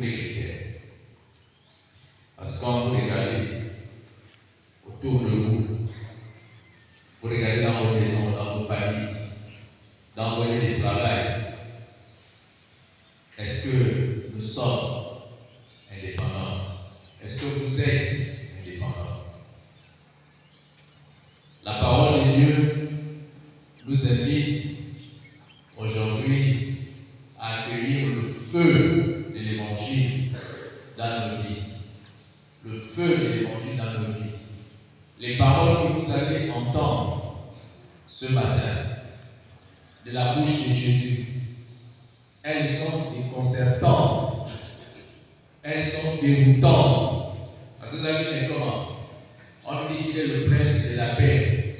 les critères. Parce que quand vous regardez autour de vous, vous regardez dans vos maisons, dans vos familles, dans vos lieux de travail, est-ce que nous sommes indépendants? Est-ce que vous êtes indépendants? La parole de Dieu nous invite aujourd'hui à accueillir le feu de l'Évangile dans nos vies. Le feu de l'Évangile dans nos vies. Les paroles que vous allez entendre ce matin de la bouche de Jésus, elles sont déconcertantes, elles sont déroutantes. Parce que vous avez dit comment? On nous dit qu'il est le prince de la paix.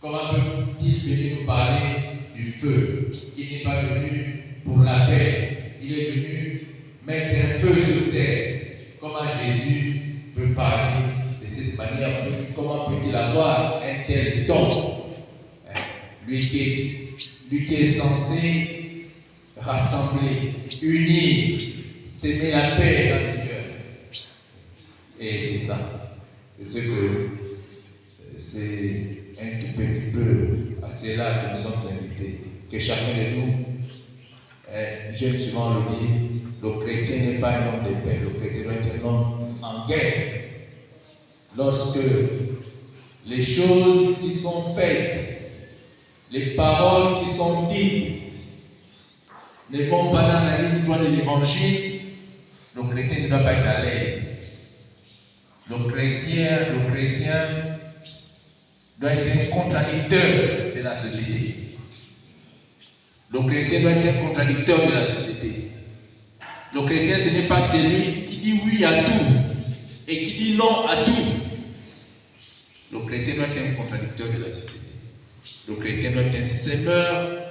Comment peut-il venir nous parler du feu? Il n'est pas venu pour la paix, il est venu mettre un feu sur terre. Comment Jésus peut parler de cette manière? Comment peut-il avoir un tel don? Lui qui est censé rassembler, unir, s'aimer la paix dans le cœur. Et c'est ça. C'est un tout petit peu à cela que nous sommes invités. Que chacun de nous, j'aime souvent le dire, le chrétien n'est pas un homme de paix, le chrétien doit être un homme en guerre. Lorsque les choses qui sont faites, les paroles qui sont dites ne vont pas dans la ligne droite de l'évangile, le chrétien ne doit pas être à l'aise. Le chrétien doit être un contradicteur de la société. Le chrétien doit être un contradicteur de la société. Le chrétien, ce n'est pas celui qui dit oui à tout et qui dit non à tout. Le chrétien doit être un contradicteur de la société. Le chrétien doit être un semeur,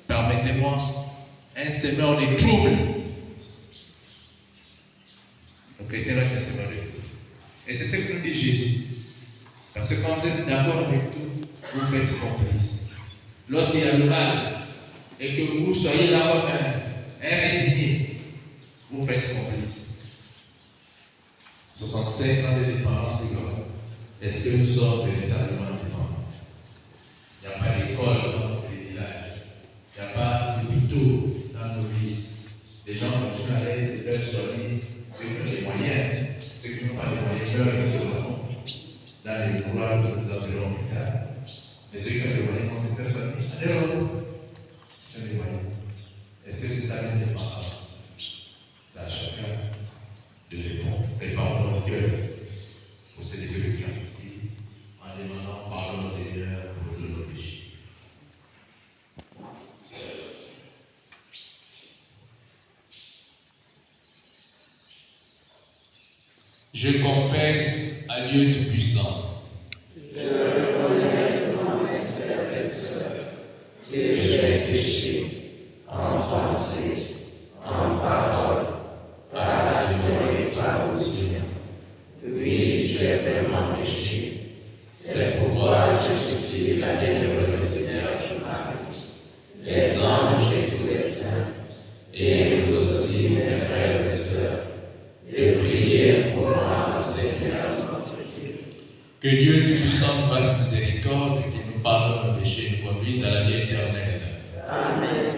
permettez-moi, un semeur de troubles. Le chrétien doit être un semeur de troubles. Et c'est ce que nous dit Jésus. Parce que quand vous êtes d'accord avec tout, vous faites complice. Lorsqu'il y a le mal, et que vous soyez là comme un résigné, vous faites complice. 65 ans de dépendance du Gabon. Est-ce que nous sommes véritablement dépendants? Il n'y a pas d'école dans les villages. Il n'y a pas d'hôpitaux dans nos villes. Les gens continuent à aller se faire soigner. Ceux qui ont les moyens, ceux qui n'ont pas les moyens meurent ici au Gabon. Dans les couloirs que nous appelons l'hôpital. Mais ceux qui ont les moyens vont se faire soigner. Alors, ceux qui ont les moyens. Est-ce que c'est ça l'indépendance? C'est à chacun de répondre. Préparons notre cœur pour célébrer l'Eucharistie en demandant pardon au Seigneur pour tous nos péchés. Je confesse à Dieu Tout-Puissant. Je reconnais devant mes frères et sœurs que j'ai péché en pensée, en parole, par action et par omission. Oui, j'ai vraiment péché. C'est pourquoi je supplie la bienheureuse Vierge Marie, les anges et tous les saints, et nous aussi, mes frères et sœurs, de prier pour moi, Seigneur notre Dieu. Que Dieu Tout-Puissant nous fasse miséricorde et qu'il nous pardonne nos péchés et nous conduise à la vie éternelle. Amen.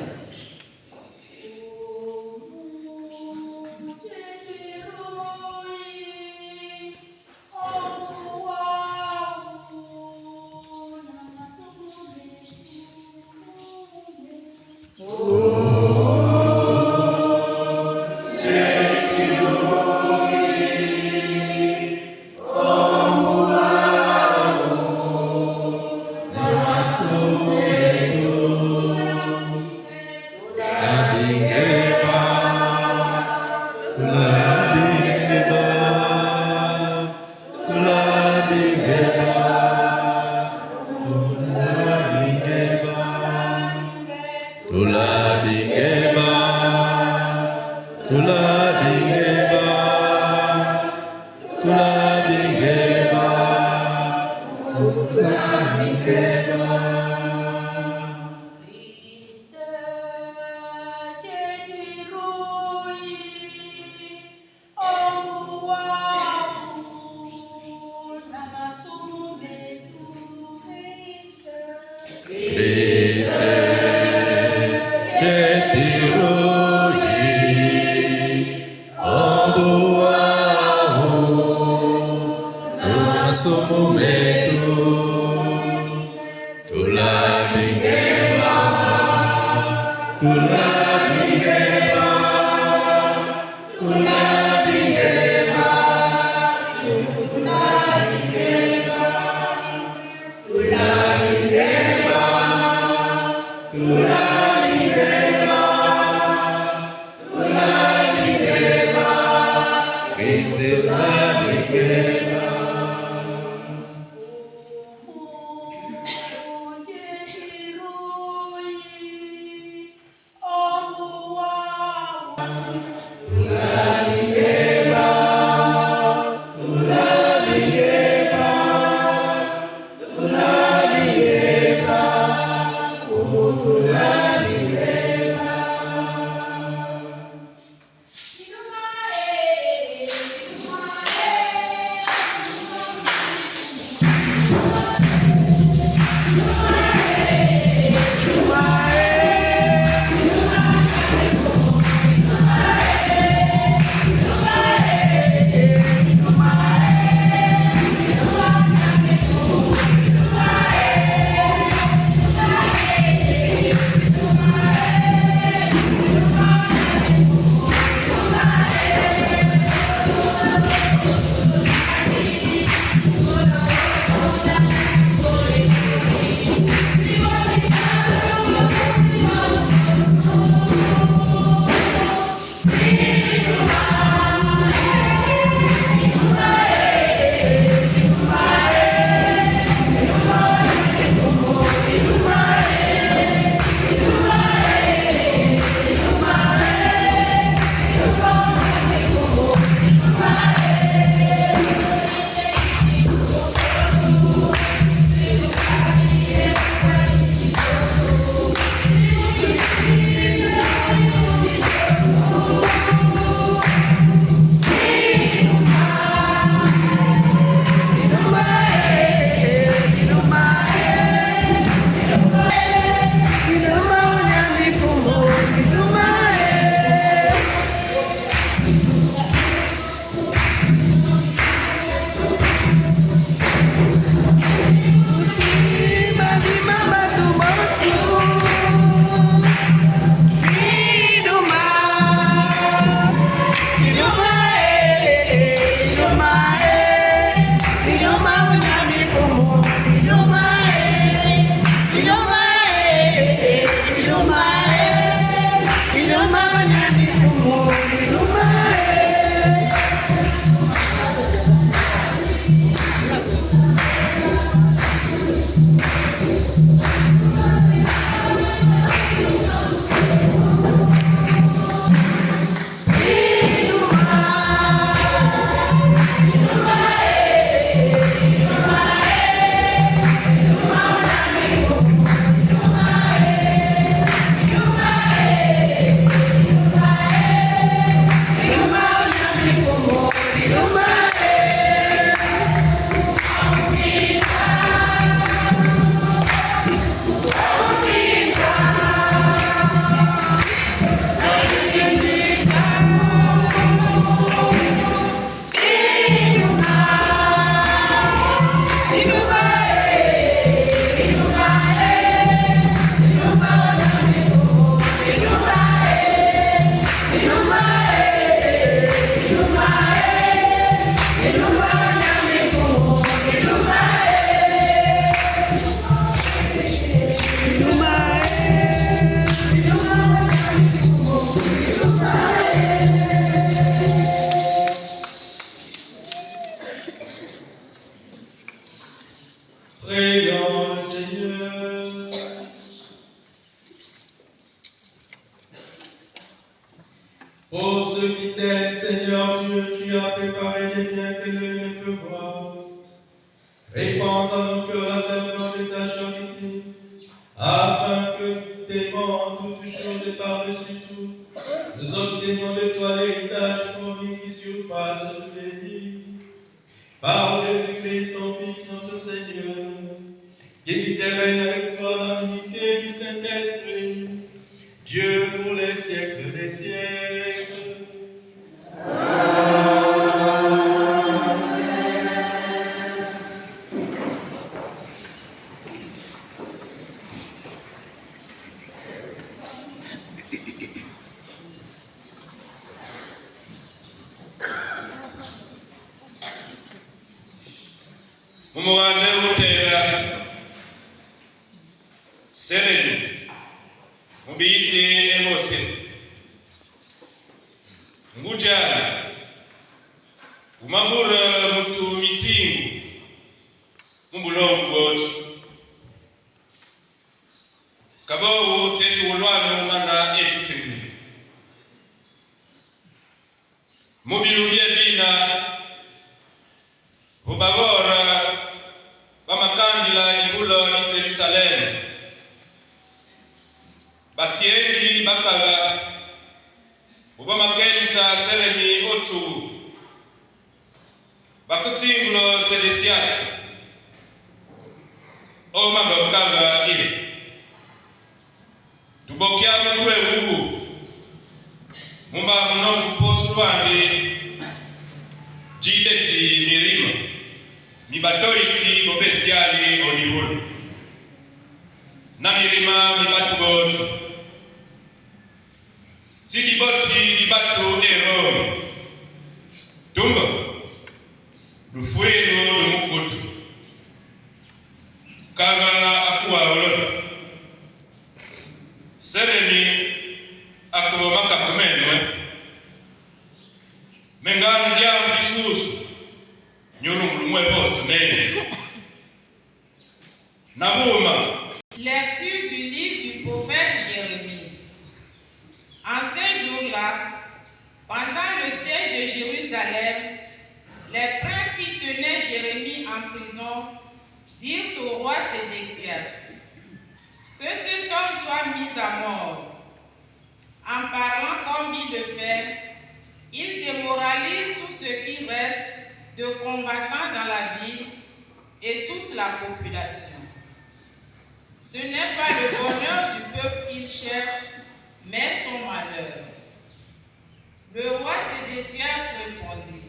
Prions le Seigneur. Pour ceux qui t'aiment, Seigneur Dieu, tu as préparé des biens que l'œil ne peut voir. Répands en nos cœurs la ferveur de ta charité, afin que, t'aimant en toutes choses et par-dessus tout, nous obtenions de toi l'héritage promis qui surpasse le plaisir. Par Jésus-Christ, ton Fils, notre Seigneur, qui vit et règne avec toi dans l'unité du Saint-Esprit, Dieu pour les siècles des siècles. Umuwande utera seleni mubiyitse ebose ngujana umabura mutu mitsingu mubulongo botu kabawu tetu ulwano mana etutsingu mubiludye bina ubagora bamakandila libulo ni Jerusalem batiendi bakaga ubamakenisa selemi otu bakutingulo sedesias o mabakaga ile tubokia mutwe ubu mumba munongu posulwande jideti mirima mibatoiti bobesiali odibulu na mirima mibatu botu tidiboti dibatu erome tumbo dufueno dumukutu kaga akuwa olodo seremi akubomaka kumenwe mengano diamu disusu Lecture du livre du prophète Jérémie. En ces jours-là, pendant le siège de Jérusalem, les princes qui tenaient Jérémie en prison dirent au roi Sédéchias que cet homme soit mis à mort. En parlant comme il le fait, il démoralise tout ce qui reste de combattants dans la ville et toute la population. Ce n'est pas le bonheur du peuple qu'il cherche, mais son malheur. Le roi Sédéchias répondit: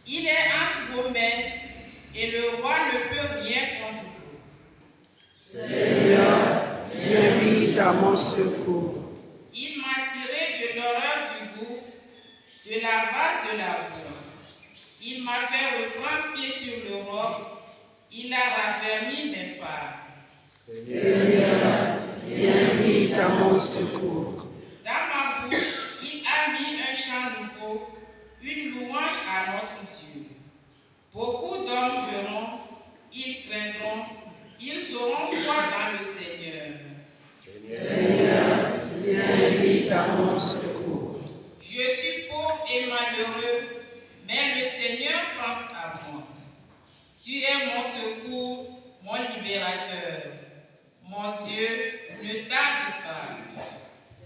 il est entre vos mains et le roi ne peut rien contre vous. Seigneur, viens vite à mon secours. Il m'a tiré de l'horreur du gouffre, de la vase de la boue. Il m'a fait reprendre pied sur le roc, il a raffermi mes pas. Seigneur, viens vite à mon secours. Dans ma bouche, il a mis un chant nouveau, une louange à notre Dieu. Beaucoup d'hommes verront, ils craindront, ils auront foi dans le Seigneur. Seigneur, viens vite à mon secours. Je suis pauvre et malheureux, mais le Seigneur pense à moi. Tu es mon secours, mon libérateur. Mon Dieu, ne tarde pas.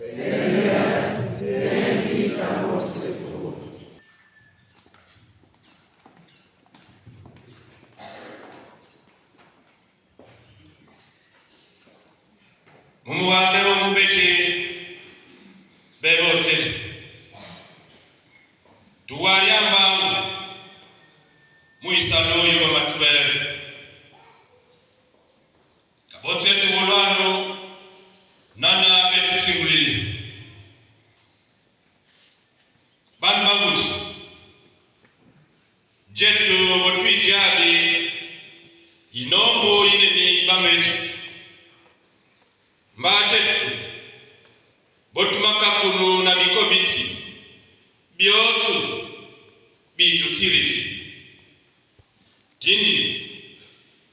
Seigneur, viens vite à mon secours. Mumuwande omubeche bebose tuwaliamba muisaloyo bamatubele kabote tuwolwano nana betusingulili banu baguti jetu botwijabi inombo ineni bamechi mbachetu botumaka kunu na bikobiti byotu bitutirisi tindi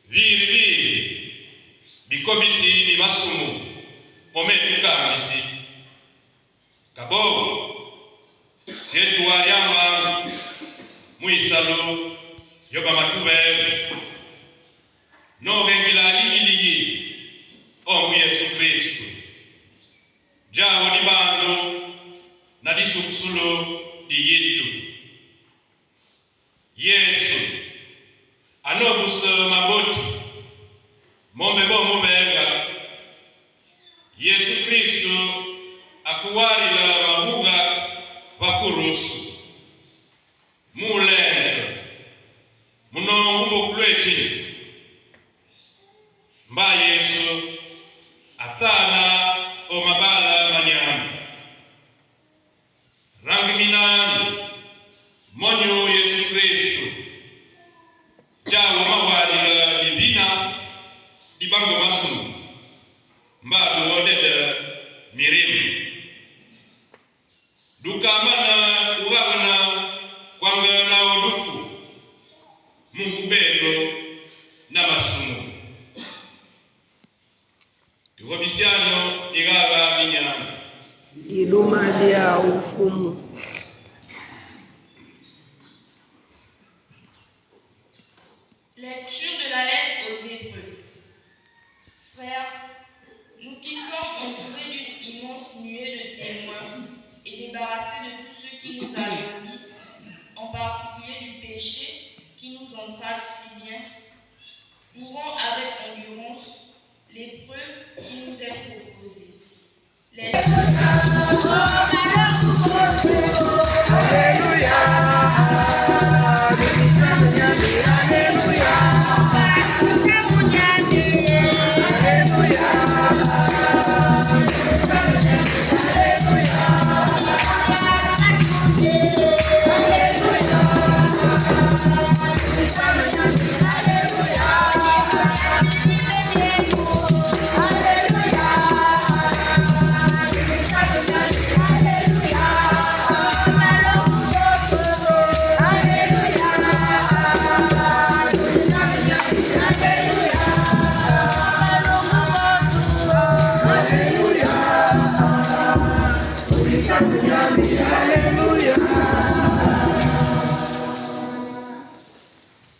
viri bikobiti bimasumu ometukambisi kabo tetu waliamba muisalo yoba matubele novengila liliyi omu Yesu Kristu jawo ni bando na disukusulo di yitu Yesu anobusa maboti mombe bo mubega Yesu Kristu akuwarila mabuga vakurusu mulenza munongu mokulwechi mba Yesu atana omabala manyama rangi minani monyo Yesu Kristo jawo mawarila divina dibango masu mba wodeda mirimu dukamana uwagana kwanga na odufu Mungu beno na masumu tuwabishano igaba minyana Iluma dia ufumu. Lecture de la lettre aux Hébreux. Frères, nous qui sommes entourés d'une immense nuée de témoins et débarrassés de tout ce qui nous alourdit, en particulier du péché qui nous entrave si bien, courons avec endurance l'épreuve qui nous est proposée.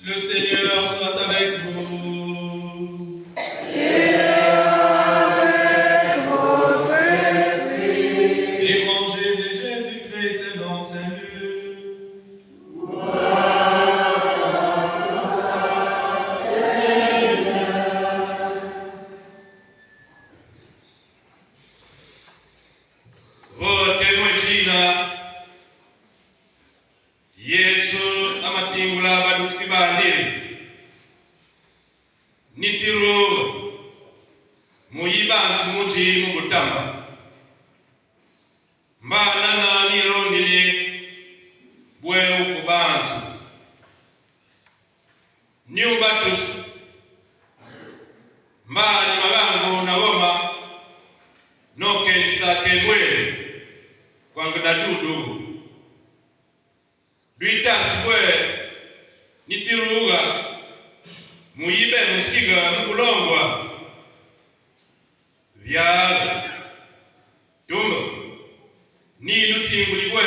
Le Seigneur soit avec vous. Évangile de Jésus-Christ selon Saint Luc. vote mwechina Yesu amatingula badukti bandiri nitiruwa muyibantu muji mugutama mbanana nirondile bwe ukubantu niubatusu mbani magango na woma nokelisa temwe kwangu na judu duitasi bwe nitiruga muyibe musiga mukulongwa vyaga tumba nidutinguli bwe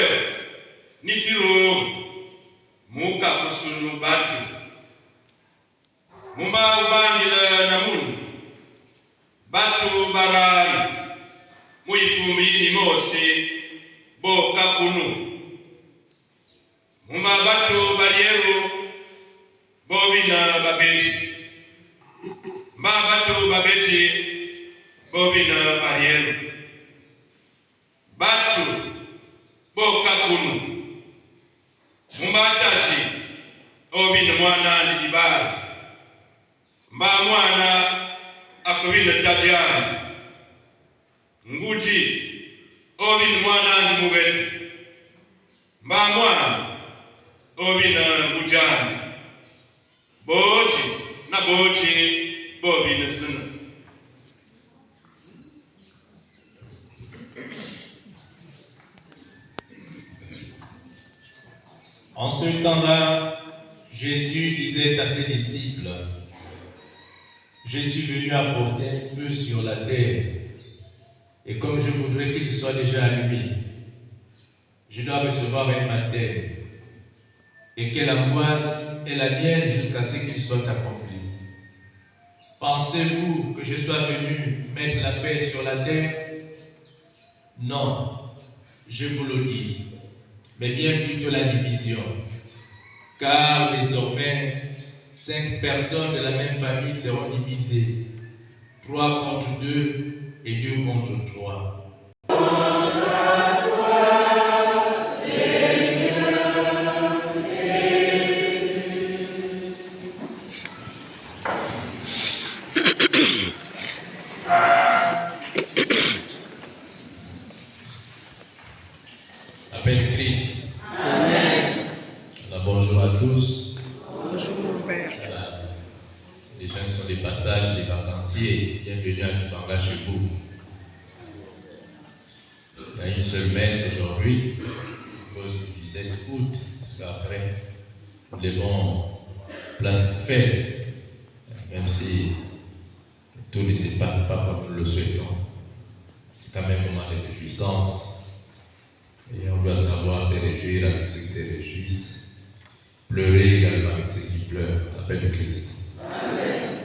nitiruga muka kusunu batu mumba ubandila na munu batu barani muifumbini mose boka kunu mumba batu barieru bobina babeji mba batu babeji bobina barieru batu boka kunu mumba tachi obina mwana ni dibali mba mwana akobina tajani nguji obina mwana ni mugeti mba mwana obina ngujani boji na boji bobina sina. En ce temps-là, Jésus disait à ses disciples: je suis venu apporter un feu sur la terre, et comme je voudrais qu'il soit déjà allumé, je dois recevoir un baptême, et quelle angoisse est la mienne jusqu'à ce qu'il soit accompli. Pensez-vous que je sois venu mettre la paix sur la terre? Non, je vous le dis, mais bien plutôt la division. Car désormais, 5 personnes de la même famille seront divisées, 3 contre 2 et 2 contre 3. Appelle Christ. Amen. Alors, bonjour à tous. Bonjour mon Père. Voilà. Les gens qui sont des passages, des vacanciers, bienvenue à Tchupanga chez vous. Il y a une seule messe aujourd'hui, à cause du 17 août, parce qu'après, nous devons place fête, même si tout ne se passe pas comme nous le souhaitons. C'est quand même un moment de réjouissance. Et on doit savoir se réjouir avec ceux qui se réjouissent, pleurer également avec ceux qui pleurent, l'appel de Christ. Amen.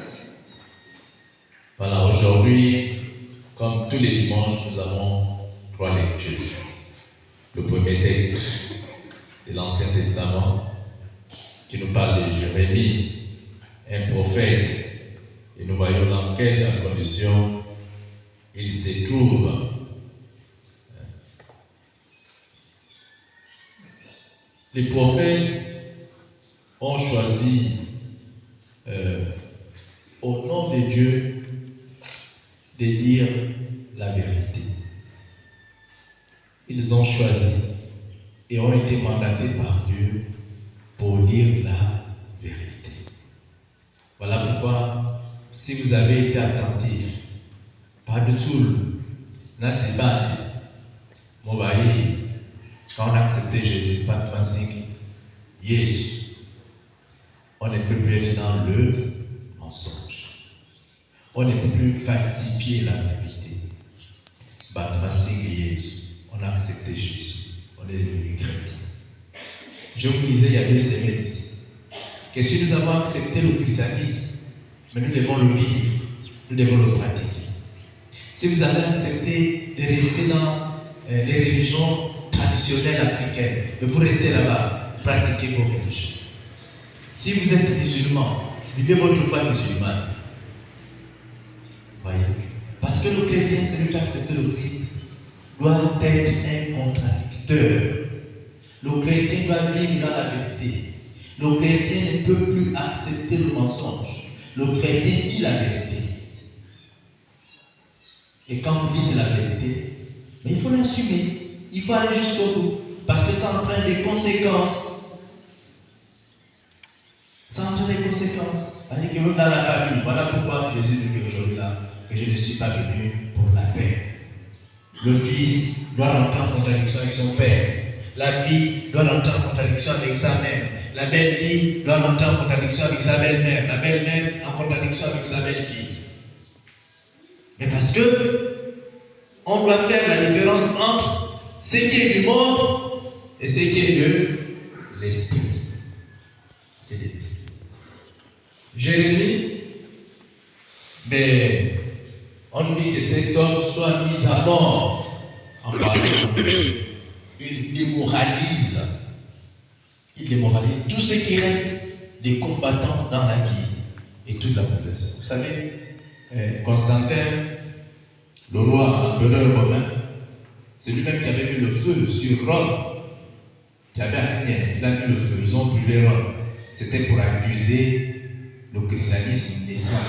Voilà, aujourd'hui, comme tous les dimanches, nous avons 3 lectures. Le premier texte de l'Ancien Testament qui nous parle de Jérémie, un prophète, et nous voyons dans quelle condition il se trouve. Les prophètes ont choisi au nom de Dieu de dire la vérité. Ils ont choisi et ont été mandatés par Dieu pour dire la vérité. Voilà pourquoi, si vous avez été attentif, pas du tout, Natibadi, Mobaye, quand on a accepté Jésus, pas de massing, yes, on ne peut plus être dans le mensonge. On ne peut plus falsifier la vérité. Pas de massing, yes, on a accepté Jésus, on est devenu chrétien. Je vous disais il y a 2 semaines ici, que si nous avons accepté le christianisme, mais nous devons le vivre, nous devons le pratiquer. Si vous avez accepté de rester dans les religions traditionnelles africaines, de vous rester là-bas, pratiquez vos religions. Si vous êtes musulman, vivez votre foi musulmane. Voyez? Parce que le chrétien, celui qui a accepté le Christ, doit être un contradicteur. Le chrétien doit vivre dans la vérité. Le chrétien ne peut plus accepter le mensonge. Le chrétien dit la vérité. Et quand vous dites la vérité, mais il faut l'assumer. Il faut aller jusqu'au bout. Parce que ça entraîne des conséquences. Ça entraîne des conséquences. C'est-à-dire que même dans la famille, voilà pourquoi Jésus nous dit aujourd'hui là que je ne suis pas venu pour la paix. Le fils doit rentrer en contradiction avec son père. La fille doit rentrer en contradiction avec sa mère. La belle-fille doit rentrer en contradiction avec sa belle-mère. La belle-mère en contradiction avec sa belle-fille. Mais parce que on doit faire la différence entre ce qui est du monde et ce qui est de l'esprit. C'est de l'esprit. Jérémie, mais on dit que cet homme soit mis à mort en parlant. Il démoralise tout ce qui reste des combattants dans la vie et toute la population. Vous savez, Constantin, le roi empereur romain, c'est lui-même qui avait mis le feu sur Rome, qui avait Agnès, il a mis le feu, ils ont brûlé Rome. C'était pour accuser le christianisme naissant.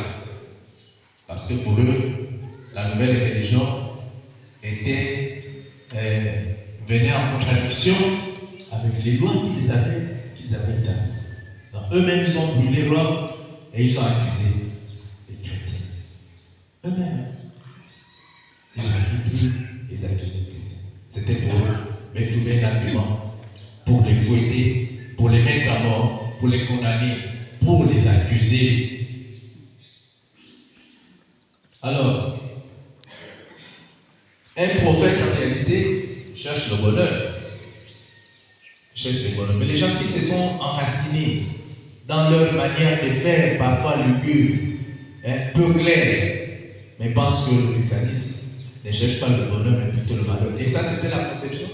Parce que pour eux, la nouvelle religion venait en contradiction avec les lois qu'ils avaient établies. Eux-mêmes, ils ont brûlé Rome et ils ont accusé les chrétiens. Eux-mêmes. Ils ont accusé les chrétiens. C'était pour eux, mais trouver un argument pour les fouetter, pour les mettre à mort, pour les condamner, pour les accuser. Alors, un prophète en réalité cherche le bonheur. Mais les gens qui se sont enracinés dans leur manière de faire, parfois lugubre, peu claire, mais pensent que le christianisme ne cherche pas le bonheur, mais plutôt le malheur. Et ça, c'était la conception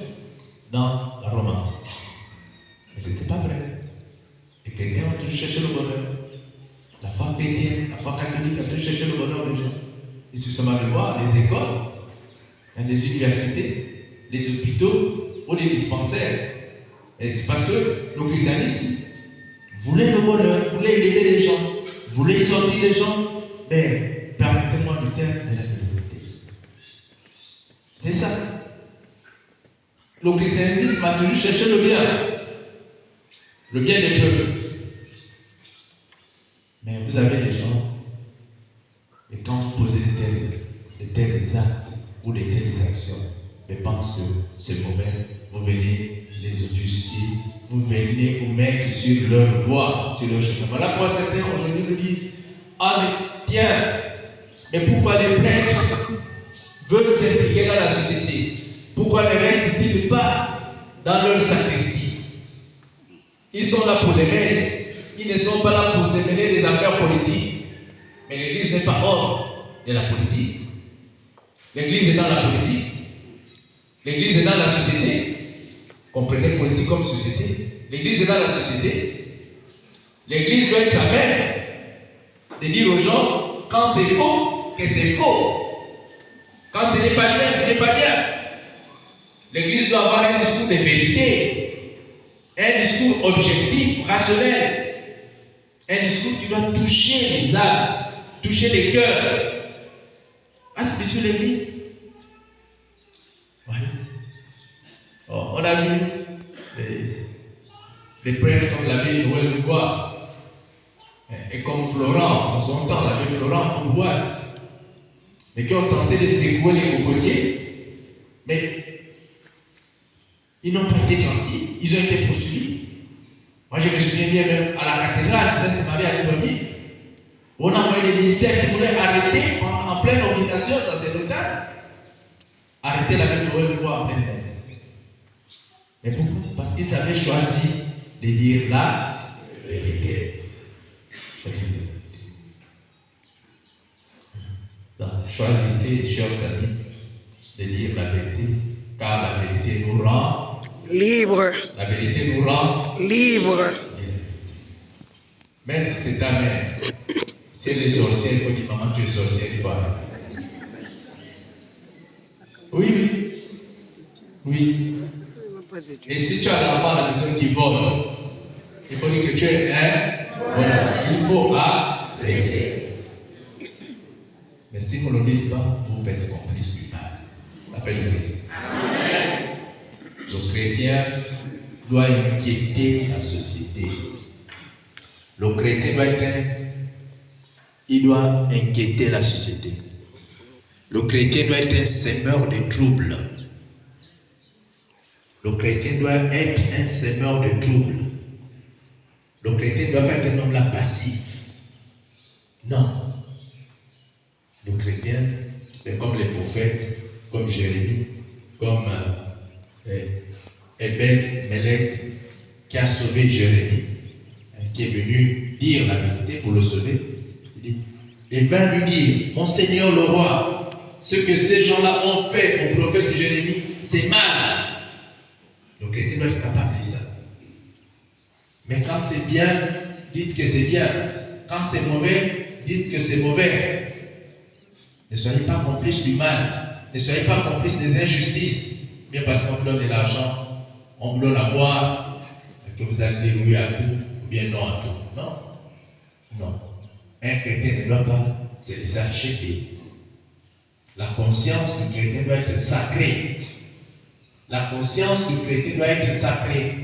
dans la Rome antique. Mais ce n'était pas vrai. Les chrétiens ont toujours cherché le bonheur. La foi chrétienne, la foi catholique a toujours cherché le bonheur des gens. Il suffit seulement de voir les écoles, les universités, les hôpitaux ou les dispensaires. Et c'est parce que le christianisme voulait le bonheur, voulait élever les gens, voulait sortir les gens, mais permettez-moi du terme de la vérité. C'est ça. Le christianisme a toujours cherché le bien des peuples. Mais vous avez des gens, et quand vous posez de tels actes ou de telles actions, ils pensent que c'est mauvais, vous venez les offusquer, vous venez vous mettre sur leur voie, sur leur chemin. Voilà pourquoi certains aujourd'hui nous disent, ah mais tiens, mais pourquoi les prêtres veulent s'impliquer dans la société? Pourquoi les restes ne pas dans leur sacristie? Ils sont là pour les messes, ils ne sont pas là pour se mêler des affaires politiques. Mais l'Église n'est pas hors de la politique. L'Église est dans la politique. L'Église est dans la société. Comprenez politique comme société. L'Église est dans la société. L'Église doit être la même de dire aux gens, quand c'est faux, que c'est faux. Quand ce n'est pas bien, ce n'est pas bien. L'Église doit avoir un discours de vérité, un discours objectif, rationnel, un discours qui doit toucher les âmes, toucher les cœurs. Ah, c'est sur l'Église. Voilà. Oh, on a vu les prêtres comme l'abbé Noël Legoire et comme Florent, en son temps, l'abbé Florent Courboise, mais qui ont tenté de secouer les cocotiers, mais ils n'ont pas été tranquilles, ils ont été poursuivis. Moi, je me souviens bien même à la cathédrale Sainte-Marie à Libreville, on a envoyé des militaires qui voulaient arrêter en pleine ordination sacerdotale. Arrêter l'abbé Noël Legoire en pleine messe. Mais pourquoi? Parce qu'ils avaient choisi de dire la vérité. Donc, choisissez, chers amis, de dire la vérité, car la vérité nous rend libre. La vérité nous rend libre. Même si c'est ta mère, si elle est sorcière, il faut dire maman, tu es sorcière, il faut arrêter. Oui. Et si tu as l'enfant à la maison qui vole, il faut dire que tu es un voleur. Il faut arrêter. Mais si vous ne le dites pas, vous faites complice du mal. L'appel de Christ. Le chrétien doit inquiéter la société. Le chrétien doit inquiéter la société. Le chrétien doit être un semeur de troubles. Le chrétien doit être un semeur de troubles. Le chrétien ne doit pas être un homme là passif. Non. Le chrétien est comme les prophètes, comme Jérémie, comme Ebed-Melech, qui a sauvé Jérémie, qui est venu dire la vérité pour le sauver. Il vint lui dire, mon Seigneur le roi, ce que ces gens-là ont fait au prophète Jérémie, c'est mal. Le chrétien doit être capable de ça. Mais quand c'est bien, dites que c'est bien. Quand c'est mauvais, dites que c'est mauvais. Ne soyez pas complices du mal. Ne soyez pas complices des injustices. Bien parce qu'on vous donne de l'argent, on vous donne à boire, que vous allez dérouiller à tout, ou bien non à tout. Non. Non. Un chrétien ne doit pas se laisser acheter. La conscience du chrétien doit être sacrée. La conscience du chrétien doit être sacrée.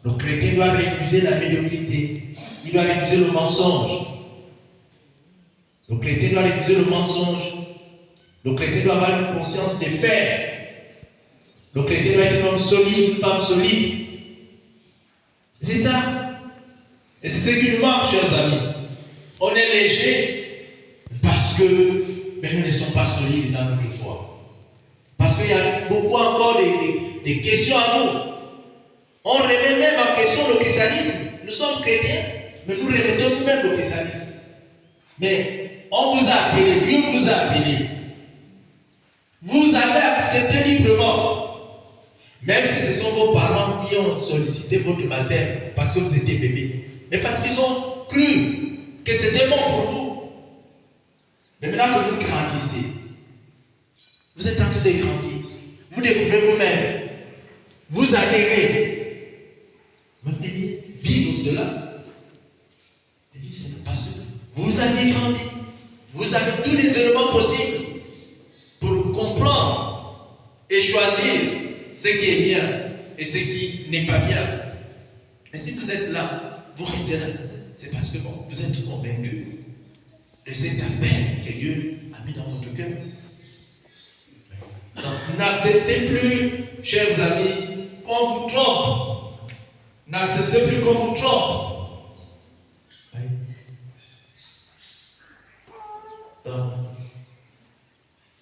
Le chrétien doit refuser la médiocrité. Il doit refuser le mensonge. Le chrétien doit refuser le mensonge. Le chrétien doit avoir une conscience des faits. Le chrétien doit être un homme solide, une femme solide. C'est ça. Et c'est ce qui nous manque, chers amis. On est léger parce que nous ne sommes pas solides dans notre foi. Parce qu'il y a beaucoup encore des questions à nous. On remet même en question le christianisme. Nous sommes chrétiens, mais nous remettons nous-mêmes le christianisme. Mais on vous a appelé, Dieu vous a appelé. Vous avez accepté librement. Même si ce sont vos parents qui ont sollicité votre baptême parce que vous étiez bébé. Mais parce qu'ils ont cru que c'était bon pour vous. Mais maintenant que vous grandissez, vous êtes en train de grandir. Vous découvrez vous-même. Vous adhérez. Vous venez vivre cela. Et vivre cela parce que vous avez grandi. Vous avez tous les éléments possibles pour comprendre et choisir ce qui est bien et ce qui n'est pas bien. Mais si vous êtes là, vous restez là, c'est parce que bon, vous êtes convaincu de cet appel que Dieu a mis dans votre cœur. Donc, n'acceptez plus, chers amis, qu'on vous trompe. N'acceptez plus qu'on vous trompe. Oui. Donc,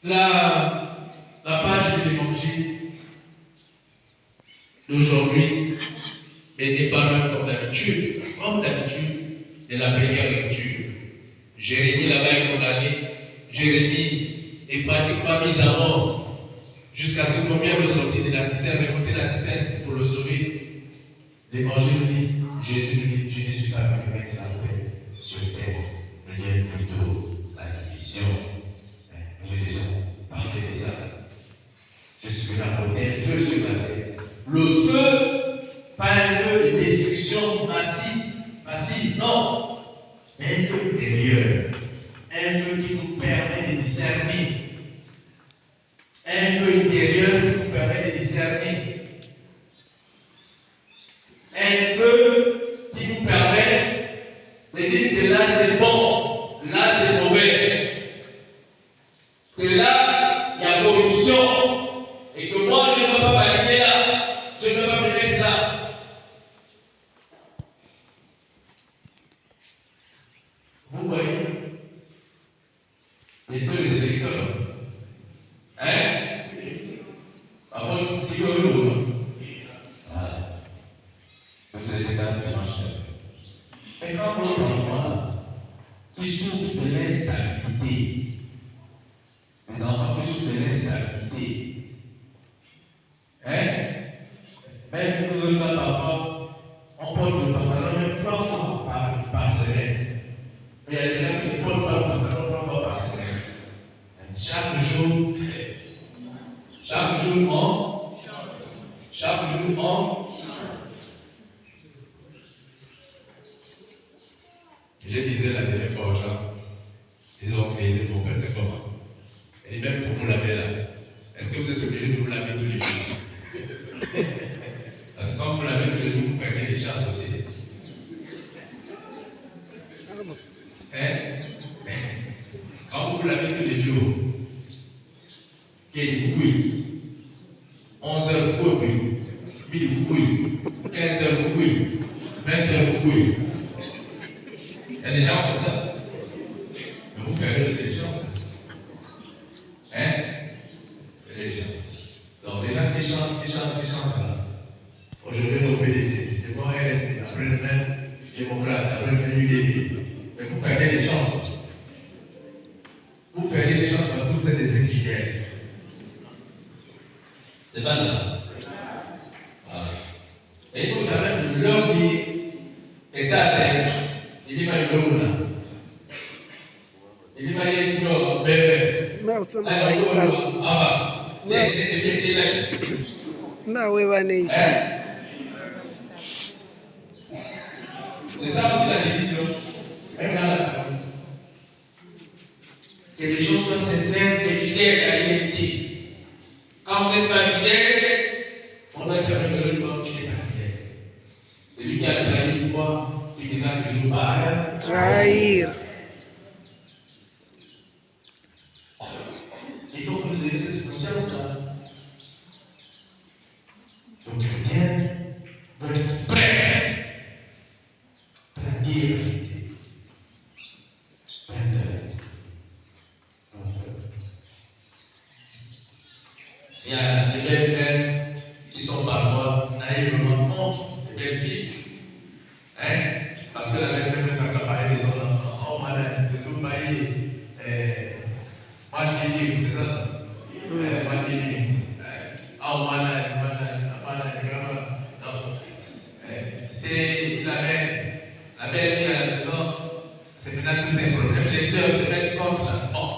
la page de l'évangile d'aujourd'hui n'est pas loin comme d'habitude de la première lecture. Jérémie là-bas est condamné. Jérémie est pratiquement mis à mort jusqu'à ce qu'on vienne le sortir de la citerne, remonter la citerne pour le sauver. L'évangile dit, Jésus dit, je ne suis pas venu mettre la paix sur terre, mais bien plutôt la division. J'ai déjà parlé de ça. Je suis venu apporter un feu sur la terre. Le feu, pas un feu de destruction massive, non. Mais un feu intérieur. Un feu qui vous permet de discerner. Un feu intérieur qui vous permet de discerner. Un feu qui vous permet de dire que là c'est bon, là c'est mauvais. Que là, il y a corruption. Et que moi, je ne peux pas valider là. Je ne peux pas me mettre là. Vous voyez? Bientôt les élections. Hein? Avant, c'est qui le loup? Voilà. Vous avez ça dimanche. Mais quand vos enfants qui souffrent de l'instabilité, les enfants qui souffrent de l'instabilité, hein? Même nous autres, parfois, on porte le pantalon même 3 fois par semaine. Mais il y a des gens qui ne portent pas le pantalon 3 fois par semaine. Chaque jour, je disais la dernière fois aux gens, ils ont créé pour faire c'est comment? Et même pour vous laver là, est-ce que vous êtes obligé de vous laver tous les jours? Parce que quand vous lavez tous les jours, vous perdez des chances aussi. Hein? Quand vous lavez tous les jours, quel couille? 11h couille, midi couille, 15h couille, 20h couille. Il y a des gens comme ça. Mais vous perdez aussi des chances. Hein? Les gens. Donc les gens qui chantent là. Aujourd'hui, nos PDG, demain RSD, après-demain, démocrate, après-demain UDP. Mais vous perdez des chances. Vous perdez des chances parce que vous êtes des infidèles. C'est pas ça. Voilà. Et il faut quand même leur dire que ta tête, il dit, mais il là. Il dit, mais il dit, non, bébé. C'est ça aussi la division, même dans la famille. Que les gens soient sincères et fidèles à l'identité. Quand vous n'êtes pas fidèle, on a jamais me le nom, tu n'es pas fidèle. Celui qui a trahi une fois finira toujours par trahir. Il faut que vous ayez cette conscience-là. Donc, chrétien doit être prêt à dire la vérité. Il y a des belles mères qui sont parfois naïvement contre les belles filles. Hein? Parce que la belle-mère peut s'accaparer de son enfant. Oh, madame, c'est tout pareil. C'est ça? C'est la belle-fille à la maison, c'est maintenant tout un problème. Les sœurs se mettent contre là. Bon,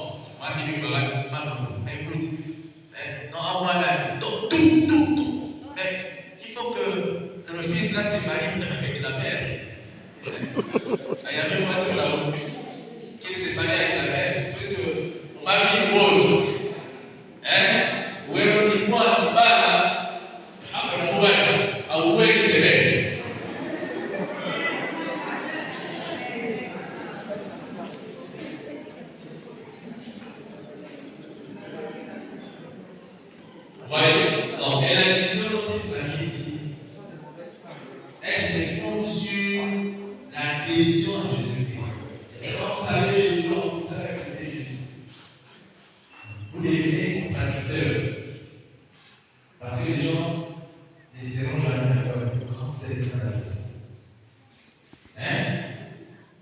maman, écoute. Non, voilà, tout. Mais il faut que le fils là se marie avec la mère. Il y avait une voiture là-haut qui s'est mariée avec la mère, puisque on m'a dit bon. Hein? Où est-ce que moi voyez? Donc, et la décision dont il s'agit ici, elle se fonde sur l'adhésion à Jésus-Christ. Quand vous savez Jésus, vous savez accepter Jésus. Vous devenez contradicteur. Parce que les gens ne seront jamais d'accord avec vous quand vous êtes dans la vie. Hein?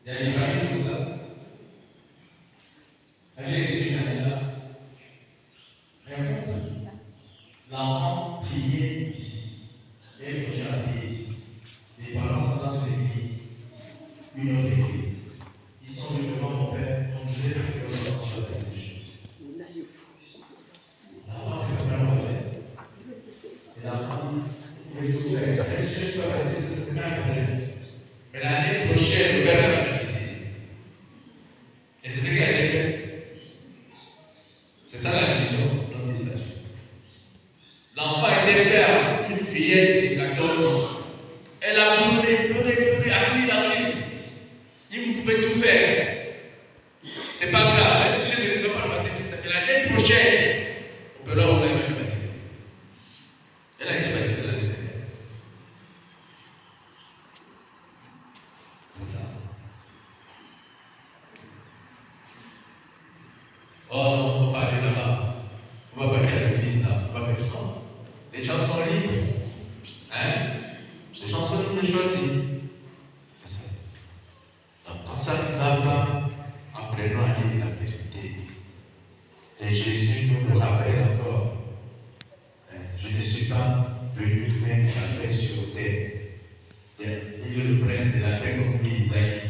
Il y a des familles comme ça. Quand j'ai reçu une année là, l'enfant priait ici. Et le prochain priait ici. Les parents sont dans une église, une autre église. Ils sont venus devant mon père, donc je vais faire que l'enfant soit péché. L'enfant, c'est comme un mauvais. Et l'enfant dit, vous savez, est-ce que tu vas passer cette semaine à problème? Mais l'année prochaine, le père va me visiter. Et c'est ce qu'il avait fait. C'est ça la vision dont il s'agit. L'enfant était faire une fillette de 14 ans. Elle a pleuré, appuyé dans le lit. Il pouvait tout faire. C'est pas grave, même si je ne les ai pas le baptême. Mais l'année prochaine, on peut leur même baptiser. Elle a été baptisée l'année dernière. C'est ça. Oh non, il ne faut pas aller là-bas. Il ne faut pas partir à l'église là. Il ne faut pas faire ça. Les gens sont libres. Hein? Les gens sont libres de choisir. Donc, quand ça ne va pas, apprenons à dire la vérité. Et Jésus nous le rappelle encore. Je ne suis pas venu mettre la paix sur terre. Il est le prince de la paix, comme dit Isaïe.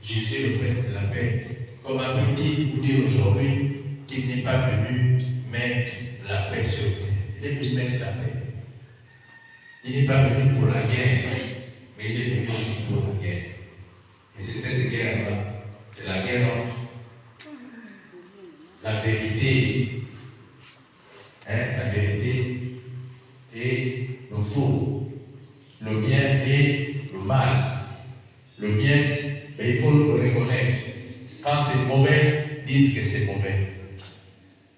Jésus est le prince de la paix. Comme un petit vous dit aujourd'hui qu'il n'est pas venu mettre la paix sur terre. Il est venu mettre la paix. Il n'est pas venu pour la guerre, mais il est venu aussi pour la guerre. Et c'est cette guerre-là, c'est la guerre entre la vérité, la vérité et le faux, le bien et le mal. Le bien, il faut le reconnaître. Quand c'est mauvais, dites que c'est mauvais.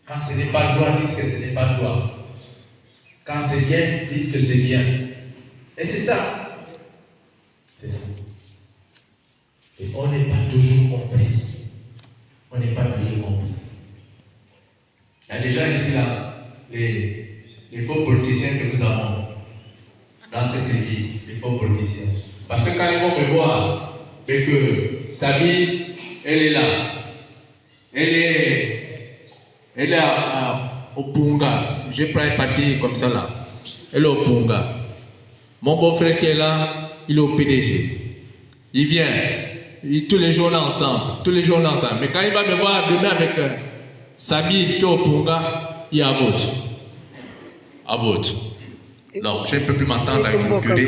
Quand ce n'est pas droit, dites que ce n'est pas droit. Quand c'est bien, dites que c'est bien. Et c'est ça. C'est ça. Et on n'est pas toujours compris. On n'est pas toujours compris. Il y a déjà ici là, les faux politiciens que nous avons dans cette église, les faux politiciens. Parce que quand ils vont me voir, et que Sabine, elle est là. Elle est au Punga. Je prends un parti comme ça là. Elle est au Punga. Mon beau-frère qui est là, il est au PDG. Il vient. Tous les jours là ensemble. Tous les jours là ensemble. Mais quand il va me voir demain avec Sabine qui est au Punga, il y a à vote. À vote. Non, je ne peux plus m'entendre avec le curé.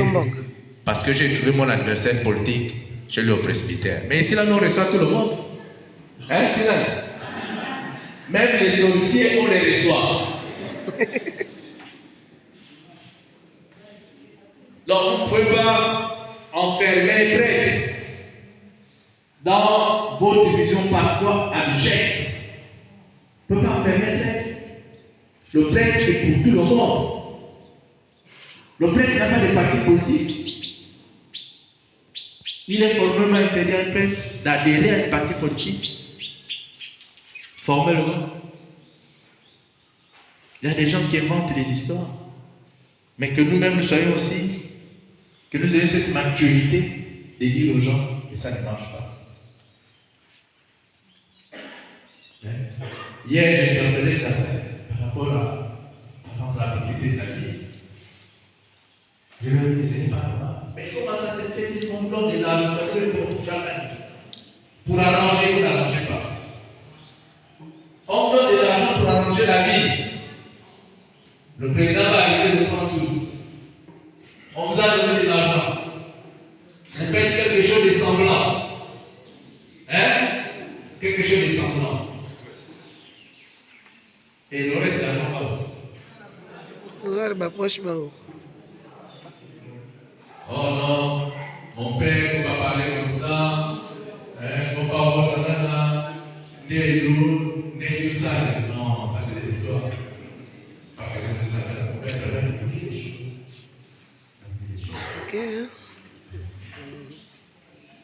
Parce que j'ai trouvé mon adversaire politique chez le presbytère. Mais ici là, nous on reçoit tout le monde. Hein, Tina? Même les sorciers, on les reçoit. Donc, vous ne pouvez pas enfermer les prêtres dans vos divisions parfois abjectes. Vous ne pouvez pas enfermer les prêtres. Le prêtre est pour tout le monde. Le prêtre n'a pas de parti politique. Il est formellement interdit à un prêtre d'adhérer à un parti politique. Formellement. Il y a des gens qui inventent des histoires. Mais que nous-mêmes nous soyons aussi, que nous ayons cette maturité de dire aux gens que ça ne marche pas. Hier, j'ai interpellé ça par rapport à la propriété de la vie. Je leur ai dit, ce n'est pas normal. Mais comment ça se fait qu'on donne de l'argent jamais? Pour arranger, vous n'arrangez pas. On donne de l'argent pour arranger la vie. Le président va arriver le 30 août. On vous a donné de l'argent. Vous faites quelque chose de semblant. Hein? Quelque chose de semblant. Et le reste de l'argent va où? Regarde ma poche, Mao. Oh non, mon père, il ne faut pas parler comme ça. Il ne faut pas voir ça là. Né tout ça. Non, ça c'est des histoires. Pas que ça.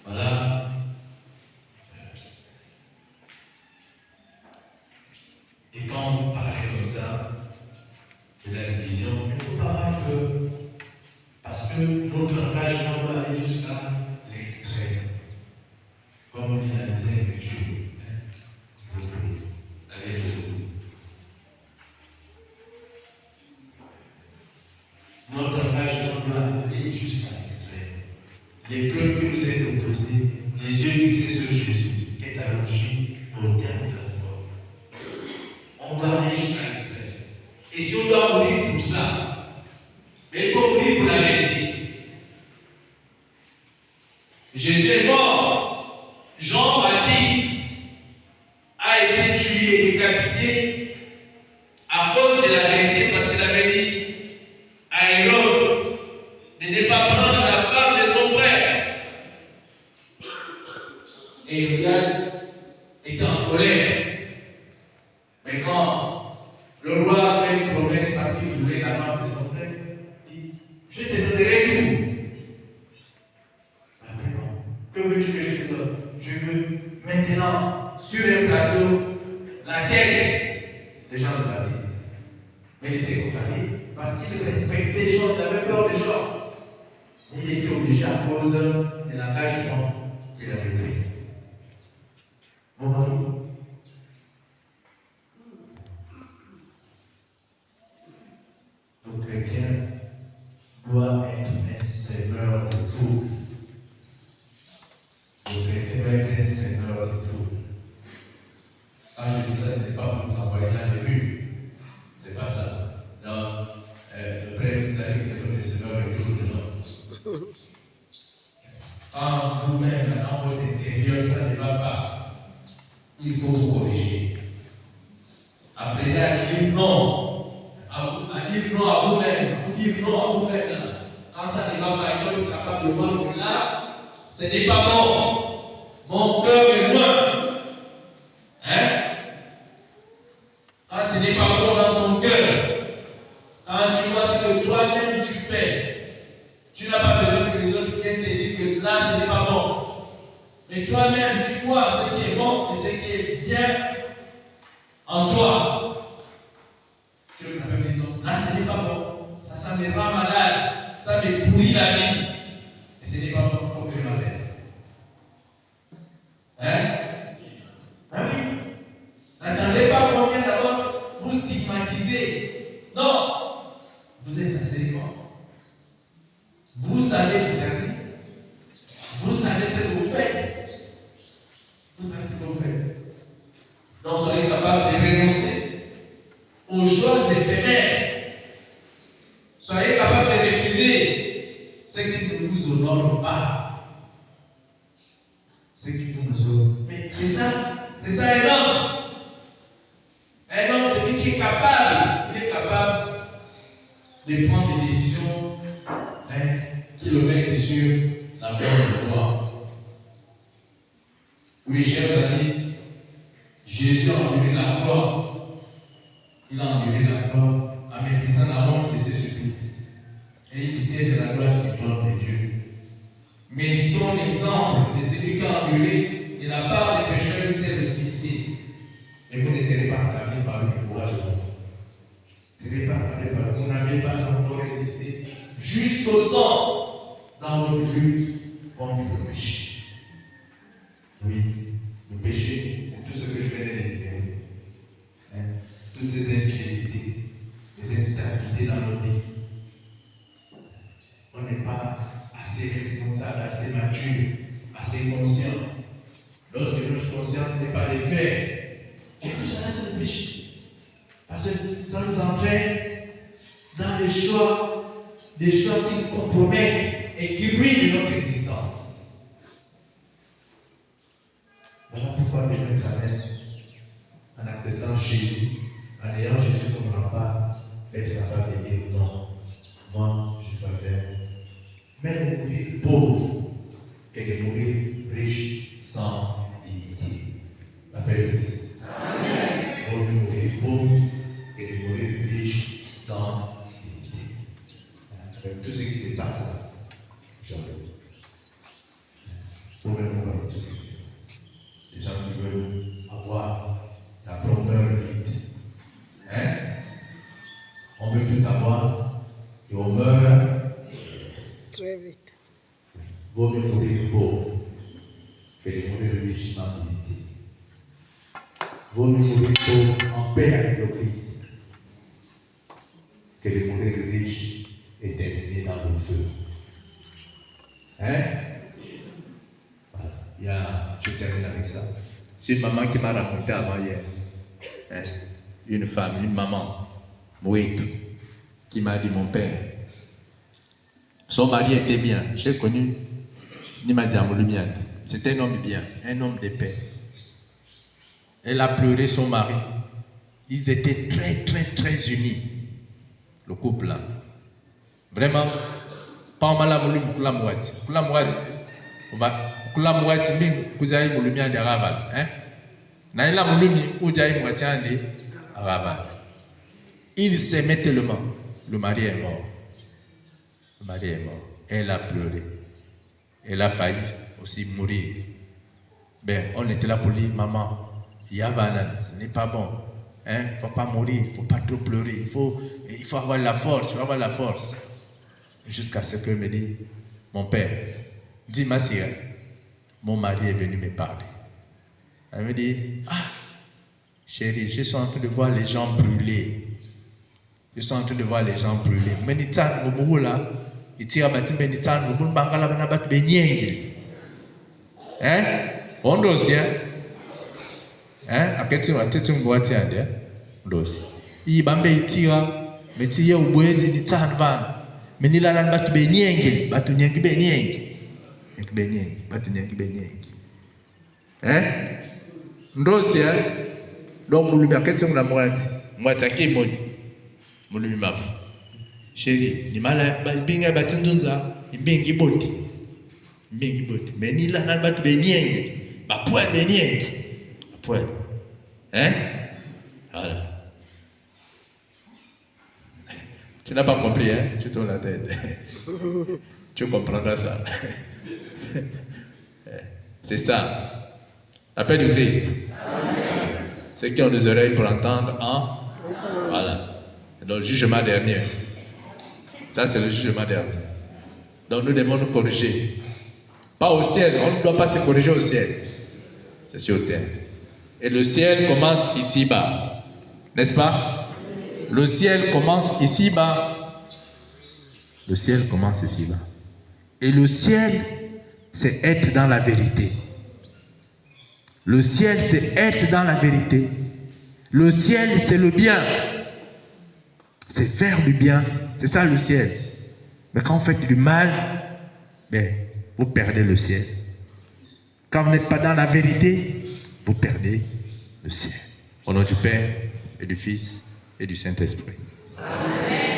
Voilà. Et quand vous parlez comme ça de la division, il ne faut pas avoir peur. Parce que notre engagement doit aller jusqu'à l'extrême. Comme dit la deuxième lecture. Allez, notre engagement doit aller jusqu'à l'extrême. L'épreuve qui nous est opposée, les yeux fixés sur Jésus, qui est allongé au terme de la force. On doit aller jusqu'à l'extrême. Et si on doit mourir pour ça, mais il faut mourir pour la vérité. Jésus est mort. Jean-Baptiste a été tué et décapité à cause de la vérité, parce qu'il avait dit à Hérode de ne pas prendre la femme de son frère. Et Hérode était en colère. Mais quand le roi a fait une promesse parce qu'il voulait la femme de son frère, il dit, je te donnerai tout. Que veux-tu que je te donne? Je veux maintenant, sur un plateau, la tête des gens de la liste. Mais il était contrarié parce qu'il respectait les gens, il avait peur des gens. Il était obligé à cause de l'engagement qu'il avait pris. Vous voyez? Le chrétien doit être un seigneur de tout. Le chrétien doit être un seigneur de tout. Quand je dis ça, ce n'est pas pour vous envoyer dans les rues. C'est pas ça. Non, le prêtre vous a dit que nous sommes des seigneurs de tout. Non. Quand vous-même, dans votre intérieur, ça ne va pas, il faut vous corriger. Apprenez à dire non. À dire non à vous-même. À vous dire non à vous-même. Quand ça ne va pas, il faut être capable de voir que là, ce n'est pas bon. Mon cœur est loin. Hein? Quand ce n'est pas bon dans ton cœur, quand tu vois ce que toi-même tu fais, tu n'as pas besoin que les autres viennent te dire que là, ce n'est pas bon. Mais toi-même, tu vois ce qui est bon et ce qui est bien en toi. Tu veux quand même dire non, là, ce n'est pas bon. Ça me rend malade. Ça me pourrit la vie. Et ce n'est pas bon. Il faut que je m'arrête. Hein? Ah oui. N'attendez pas qu'on vienne d'abord vous stigmatiser. Non. Vous êtes assez bon. Vous savez discerner. Vous savez ce que vous faites. Vous savez ce que vous faites. Donc soyez capable de renoncer aux joies éphémères. Soyez capable de refuser ce qui ne vous honore pas. Ce qui vous honore. Mais c'est ça un homme. Un homme, c'est lui qui est capable. Il est capable de prendre des décisions qui le mettent sur la bonne voie. Oui, chers amis, Jésus a enduré la croix. Il a enduré la croix en méprisant la honte de ses supplices. Et il siège de la gloire du trône de Dieu. Méditons l'exemple de celui qui a enduré de la part des pécheurs une telle hostilité. Et vous ne serez pas accablés par le courage. Vous ne serez pas accablés par le courage. Vous n'avez pas encore résisté jusqu'au sang dans votre lutte contre le péché. Oui, le péché, c'est tout ce que je viens d'énumérer. Toutes ces infidélités, les instabilités dans nos vies. On n'est pas assez responsable, assez mature, assez conscient. Lorsque notre conscience n'est pas de faire, et tout ça, c'est le péché. Parce que ça nous entraîne dans des choix qui compromettent et qui ruinent notre existence. Voilà pourquoi je me ramène en acceptant Jésus, en ayant Jésus comme rempart, être capable de dire non, moi je préfère même mourir pauvre que de mourir riche sans dignité. La paix de Christ. Amen. Vaut mieux mourir pauvre que de mourir riche sans dignité. Avec tout ce qui se passe là, Pour même voir tout ce qui est. Les gens qui veulent avoir la promenade vite. Hein? On veut tout avoir et on meurt Très vite. Vaut mieux mourir pauvre que de mourir riche sans dignité. Vaut mieux mourir pauvre en paix avec le Christ que de mourir riche et terminer dans le feu. Hein? Voilà. Je termine avec ça. C'est une maman qui m'a raconté avant hier. Hein? Une femme, une maman, Mouétou, qui m'a dit mon père. Son mari était bien. J'ai connu Nimadiamou Lumière. C'était un homme bien, un homme de paix. Elle a pleuré son mari. Ils étaient très unis. Le couple là. Vraiment. Pas mal à Moulum Koulamouati. Koulamouati. Koulamouati, mais Kouzaï Moulumia de Raval. Hein? Naïla Moulumi, Oujaï Mouatian de Raval. Ils s'aimaient tellement. Le mari est mort. Le mari est mort. Elle a pleuré. Elle a failli aussi mourir. Ben, on était là pour dire, maman, Yavanan, ce n'est pas bon. Il ne faut pas mourir, il ne faut pas trop pleurer. Il faut avoir la force, il faut avoir la force. Jusqu'à ce qu'elle me dise, mon père, dis ma sœur, mon mari est venu me parler. Elle me dit, ah, chérie, je suis en train de voir les gens brûler. Je suis en train de voir les gens brûler. Mais Nitan, Moumou là, il tire à battre Nitan, Moumou Bangala, Banabat, Benyeng. Hein? On doit hein? Hein? À quel moment tu me vois, tiens, dos. Il bambe tira, mais tira au bois, il tire van. Mais il a un bat Benyeng, bat Nyeng Benyeng. Benyeng, bat Nyeng Benyeng. Hein? Dos, hein? Donc, vous lui mettez sur la moitié. Moitié qui est bonne. Moulumi mafu. Chérie, ni mala binga batunza, bingi boti. Bingi boti. Mais ni la nan bat benyenge. Ba poil benyenge. Ba poil. Hein? Voilà. Tu n'as pas compris, hein? Tu tournes la tête. Tu comprendras ça. C'est ça. La paix du Christ. Amen. Ceux qui ont des oreilles pour entendre, hein? Voilà. Le jugement dernier. Ça, c'est le jugement dernier. Donc, nous devons nous corriger. Pas au ciel. On ne doit pas se corriger au ciel. C'est sur terre. Et le ciel commence ici-bas. N'est-ce pas? Le ciel commence ici-bas. Le ciel commence ici-bas. Et le ciel, c'est être dans la vérité. Le ciel, c'est être dans la vérité. Le ciel, c'est le bien. C'est faire du bien. C'est ça le ciel. Mais quand vous faites du mal, ben, vous perdez le ciel. Quand vous n'êtes pas dans la vérité, vous perdez le ciel. Au nom du Père et du Fils et du Saint-Esprit. Amen.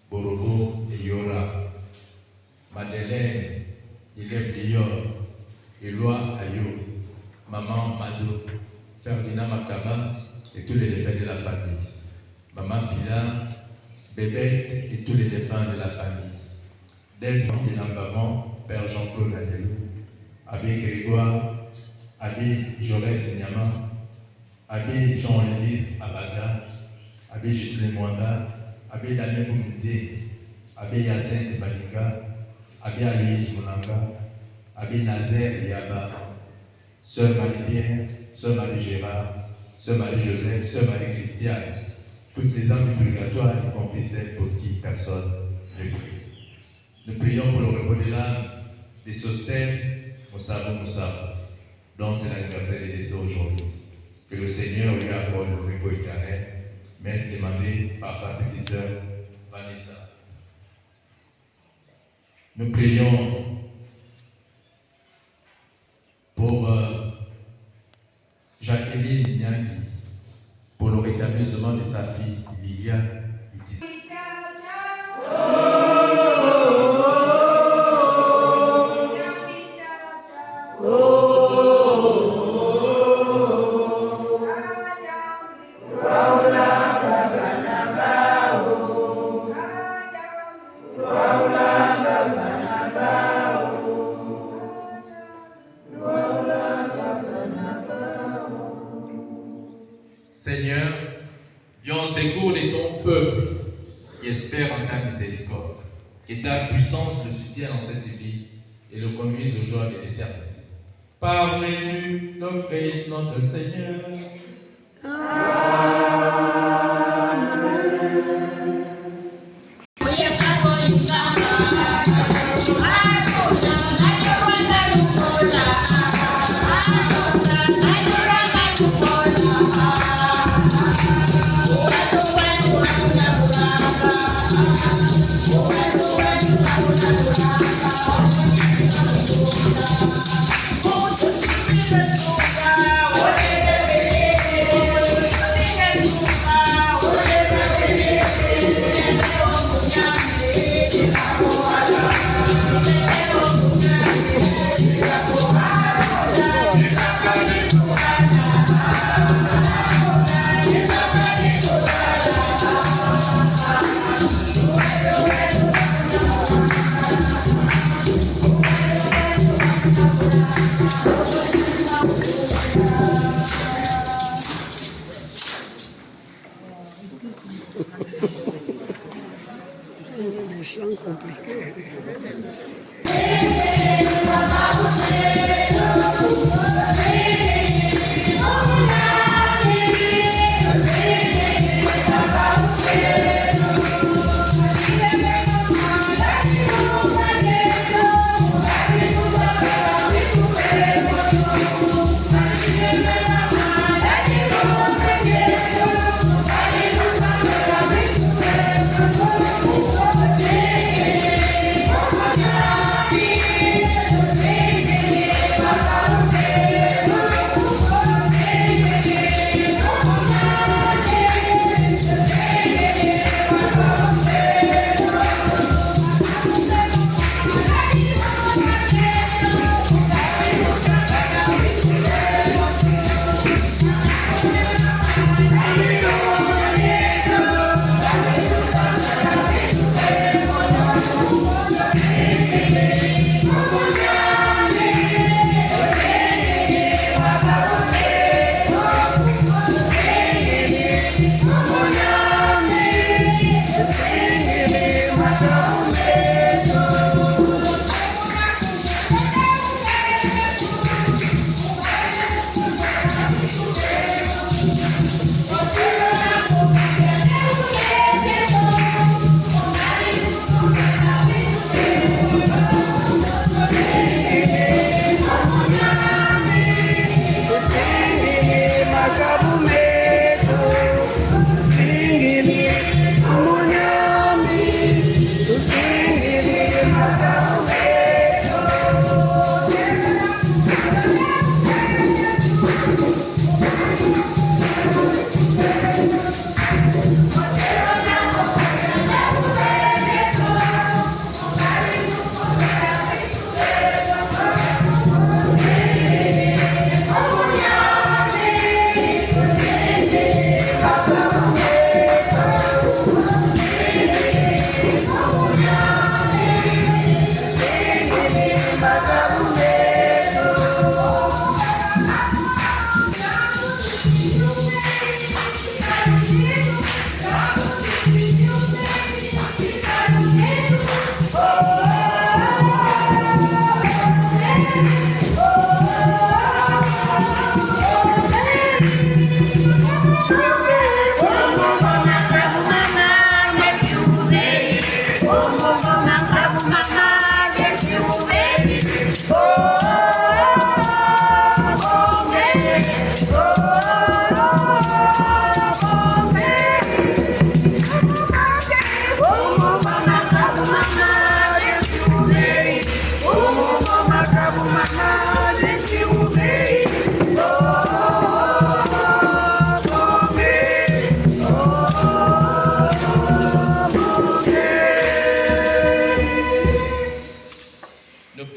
Borobo et Yora, Madeleine, Dilem Dior, Eloi Ayo, Maman Mado, Ferdinand Makama et tous les défunts de la famille. Maman Pilar, Bébête et tous les défunts de la famille. Debs de Lambavan, Père Jean-Claude Danielou, Abbé Grégoire, Abbé Jaurès Nyama, Abbé Jean-Olivier Abaga, Abbé Justin Mwanda, Abbé Daniel Boumouté, Abbé Yacinthe Balinga, Abbé Aloïse Moulanga, Abbé Nazaire Yaba, Sœur Marie-Pierre, Sœur Marie-Gérard, Sœur Marie-Joseph, Sœur Marie-Christiane, toutes les âmes du purgatoire, y compris celles pour qui personne ne prie. Nous prions pour le repos de l'âme de Sostène Moussavo, dont c'est l'anniversaire des décès aujourd'hui. Que le Seigneur lui accorde le repos éternel, messe demandée par sa petite sœur Vanessa. Nous prions pour Jacqueline Nyaki, pour le rétablissement de sa fille Lilia Iti. Seigneur, viens au secours de ton peuple qui espère en ta miséricorde. Que ta puissance le soutienne en cette vie et le conduise aux joies de l'éternité. Par Jésus, le Christ, notre Seigneur. Les chants compliqués. Yeah.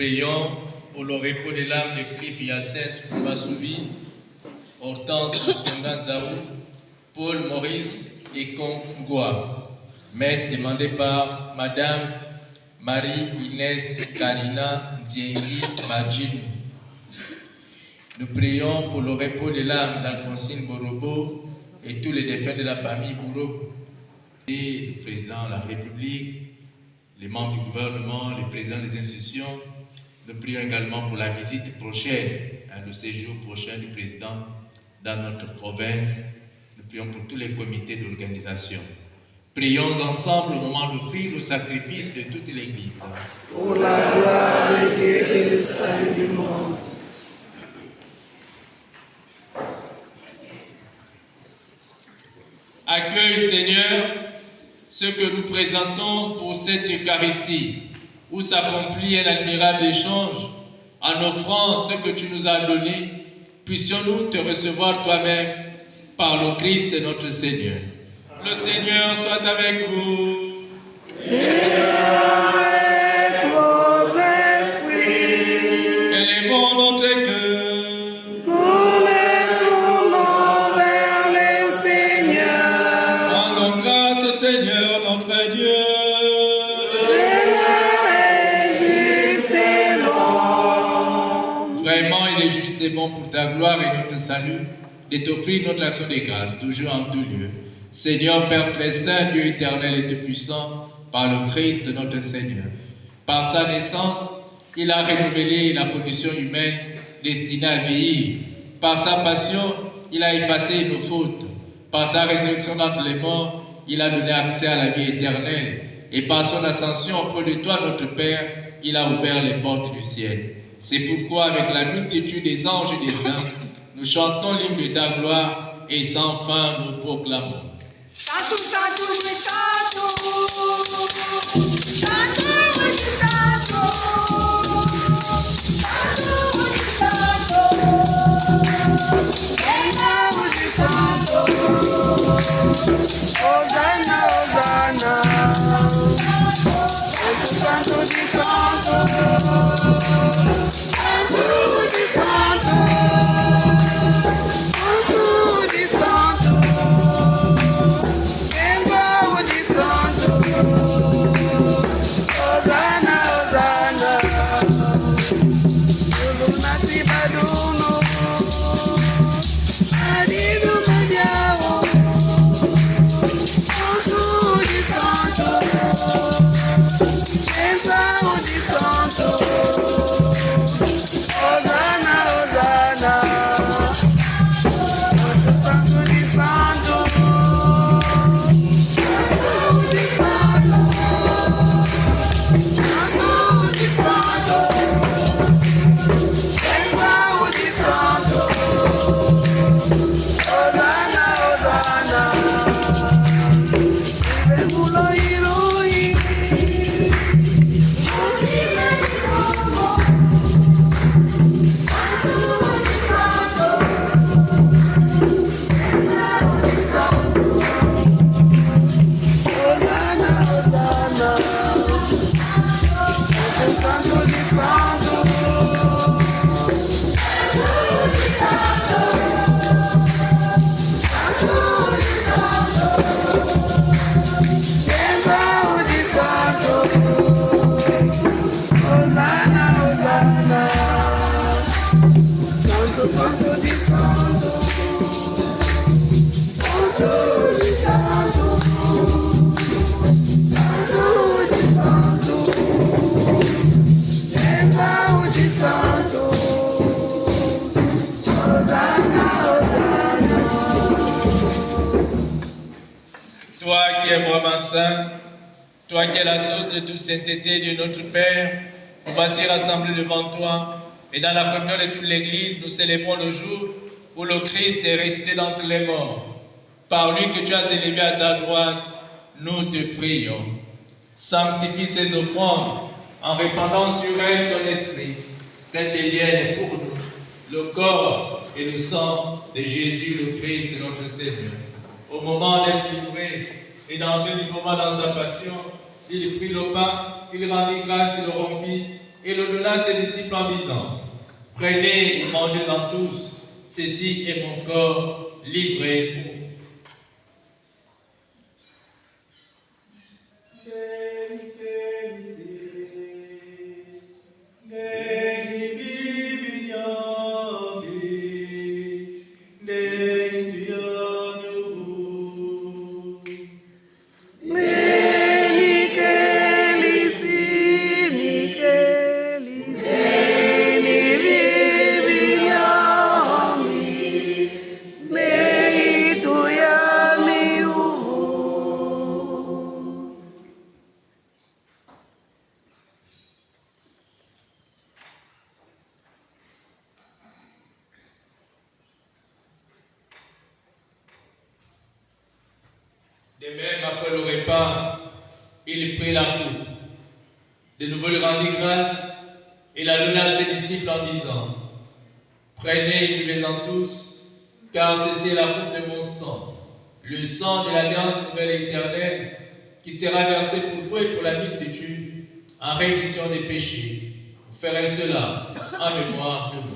prions pour le repos de l'âme de Cliff Hyacinthe Mbasoubi, Hortense Songanzaou, Paul Maurice et Kongwa. Messe demandée par Madame Marie-Inès Karina Ndiengi Majidou. Nous prions pour le repos de l'âme d'Alphonsine Borobo et tous les défunts de la famille Borobo. Et le président de la République, les membres du gouvernement, les présidents des institutions. Nous prions également pour la visite prochaine, le séjour prochain du président dans notre province. Nous prions pour tous les comités d'organisation. Prions ensemble au moment d'offrir le sacrifice de toute l'Église. Pour la gloire de Dieu et le salut du monde. Accueille, Seigneur, ce que nous présentons pour cette Eucharistie, où s'accomplit un admirable échange. En offrant ce que tu nous as donné, puissions-nous te recevoir toi-même par le Christ notre Seigneur. Le Seigneur soit avec vous. Et avec votre esprit. Élevons notre cœur. Nous les tournons vers le Seigneur. Rendons grâce au Seigneur notre Dieu. Seigneur est juste et bon. Vraiment, il est juste et bon pour ta gloire et notre salut de t'offrir notre action de grâce, toujours en tout lieu. Seigneur, Père très saint, Dieu éternel et tout-puissant, par le Christ notre Seigneur. Par sa naissance, il a renouvelé la condition humaine destinée à vieillir. Par sa passion, il a effacé nos fautes. Par sa résurrection d'entre les morts, il a donné accès à la vie éternelle. Et par son ascension auprès de toi, notre Père, il a ouvert les portes du ciel. C'est pourquoi, avec la multitude des anges et des saints, nous chantons l'hymne de ta gloire et sans fin nous proclamons. Santo, santo, santo. Santo, santo. Hosanna, Hosanna. Santo, santo, santo. Toi qui es vraiment saint, toi qui es la source de toute sainteté de notre Père, nous voici rassemblés devant toi et dans la communion de toute l'Église, nous célébrons le jour où le Christ est ressuscité d'entre les morts. Par lui que tu as élevé à ta droite, nous te prions. Sanctifie ces offrandes en répandant sur elles ton esprit, qu'elles deviennent pour nous le corps et le sang de Jésus le Christ notre Seigneur. Au moment d'être livré et d'entrer librement dans sa passion, il prit le pain, il rendit grâce et le rompit et le donna à ses disciples en disant, prenez et mangez-en tous, ceci est mon corps livré pour vous. De même, après le repas, il prit la coupe. De nouveau, il rendit grâce et la donna à ses disciples en disant, prenez et buvez-en tous, car ceci est la coupe de mon sang, le sang de l'alliance nouvelle et éternelle, qui sera versé pour vous et pour la multitude en rémission des péchés. Vous ferez cela en mémoire de moi.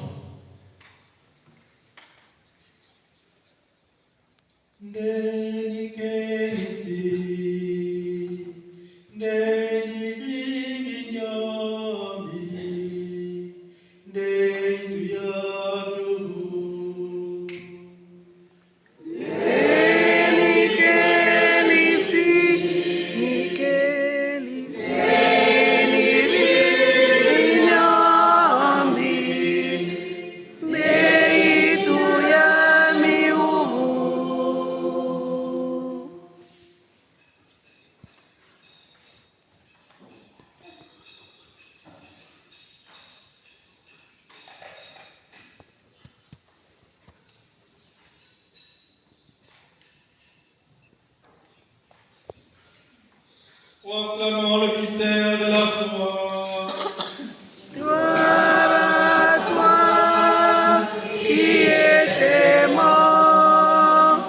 Proclamons le mystère de la foi. Gloire à toi qui étais mort.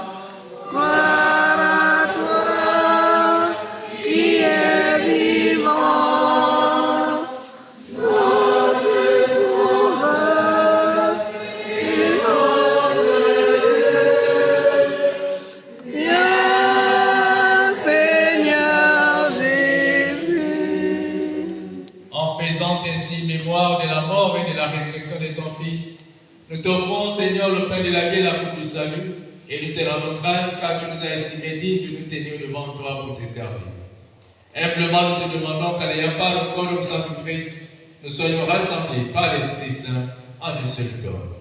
Gloire à toi qui es vivant. Notre Sauveur et notre Dieu. Viens, Seigneur Jésus. En faisant ainsi mémoire de la mort et de la résurrection de ton Fils, nous t'offrons, Seigneur, le pain de la vie et la coupe du salut, et nous te rendons grâce car tu nous as estimés dignes de nous tenir devant toi pour te servir. Humblement, nous te demandons qu'en n'ayant pas le corps du sang du Christ, nous soyons rassemblés par l'Esprit Saint en un seul corps.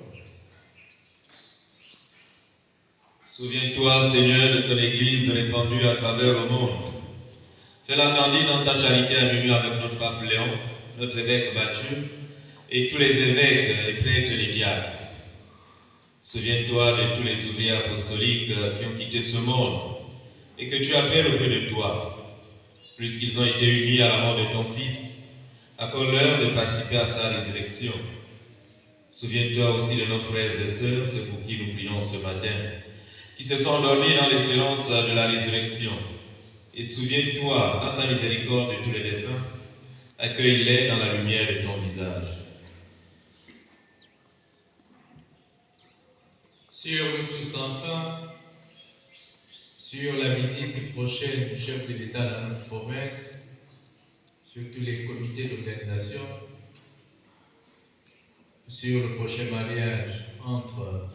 Souviens-toi, Seigneur, de ton Église répandue à travers le monde. Fais-la grandir dans ta charité en union avec notre pape Léon, notre évêque Mathieu, et tous les évêques et prêtres et diacres. Souviens-toi de tous les ouvriers apostoliques qui ont quitté ce monde et que tu appelles auprès de toi, puisqu'ils ont été unis à la mort de ton Fils, accorde-leur de participer à sa résurrection. Souviens-toi aussi de nos frères et sœurs, ceux pour qui nous prions ce matin, qui se sont endormis dans l'espérance de la résurrection. Et souviens-toi, dans ta miséricorde, de tous les défunts, accueille-les dans la lumière de ton visage. Sur nous tous enfin, sur la visite prochaine du chef de l'État dans notre province, sur tous les comités d'organisation, sur le prochain mariage entre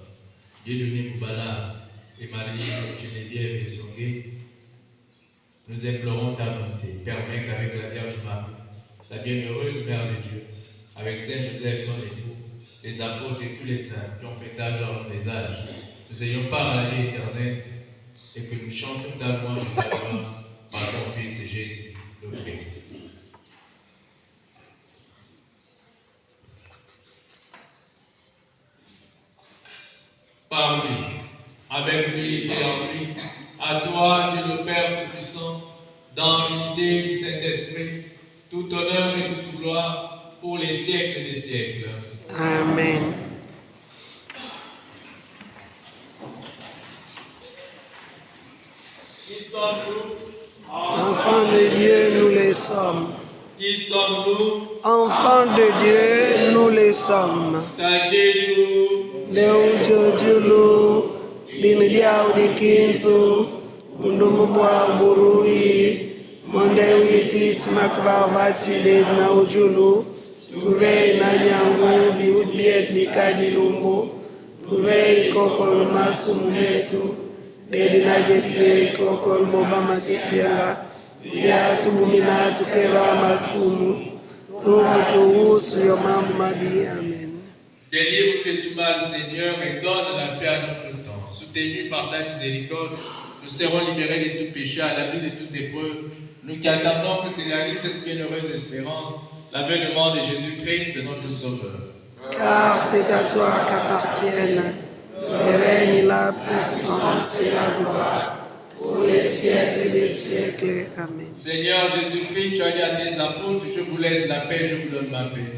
Dieudonné Boubala et Marie-Geneviève Essongé, nous implorons ta bonté. Permets qu'avec la Vierge Marie, la bienheureuse Mère de Dieu, avec Saint Joseph son époux, les apôtres et tous les saints qui ont fait âge hors des âges, nous ayons part à la vie éternelle et que nous chantions ta louange et ta gloire par ton Fils Jésus, le Christ. Par lui, avec lui et en lui, à toi, Dieu le Père Tout-Puissant, dans l'unité du Saint-Esprit, tout honneur et toute gloire pour les siècles des siècles. Amen. Qui sommes-nous? Enfants de Dieu, nous les sommes. Qui sommes-nous? enfants de Dieu, nous les sommes. Leo jojulu, dini diao dikinsu, mundumu bwa burui, monde witis makbavati de na ujulu, tuve na nyangu biut nikadi lumbu, tuve ikokol masumu metu, dedi na jetwe ikokol boba matusianga, ya tubumina tukeva masumu, tumutuhusu yo mambo mabi, amen. Délivre de tout mal, Seigneur, et donne la paix à notre temps. Soutenus par ta miséricorde, nous serons libérés de tout péché, à l'abri de toute épreuve. Nous qui attendons que se réalise cette bienheureuse espérance, l'avènement de Jésus-Christ, notre Sauveur. Car c'est à toi qu'appartiennent le règne, la puissance et la gloire, pour les siècles des siècles. Amen. Seigneur Jésus-Christ, tu as dit à tes apôtres, je vous laisse la paix, je vous donne ma paix.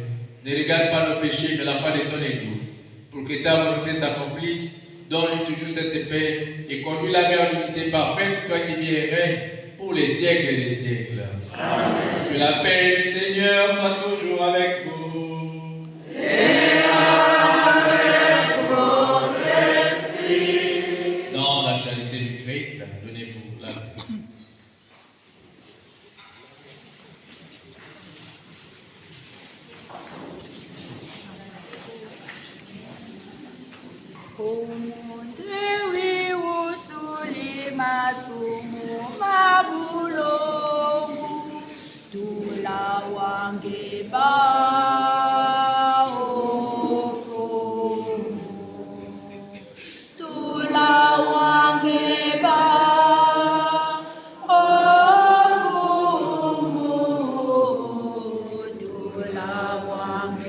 Ne regarde pas nos péchés, mais la foi de ton Église. Pour que ta volonté s'accomplisse, donne-lui toujours cette paix et conduis la vers l'unité parfaite, toi qui vis et règnes pour les siècles des siècles. Amen. Que la paix du Seigneur soit toujours avec vous. Et avec votre esprit. Dans la charité du Christ, donnez-vous la paix. Umudewi usuli masumu mabulongu tula wange baofumu tula wange baofumu tula wange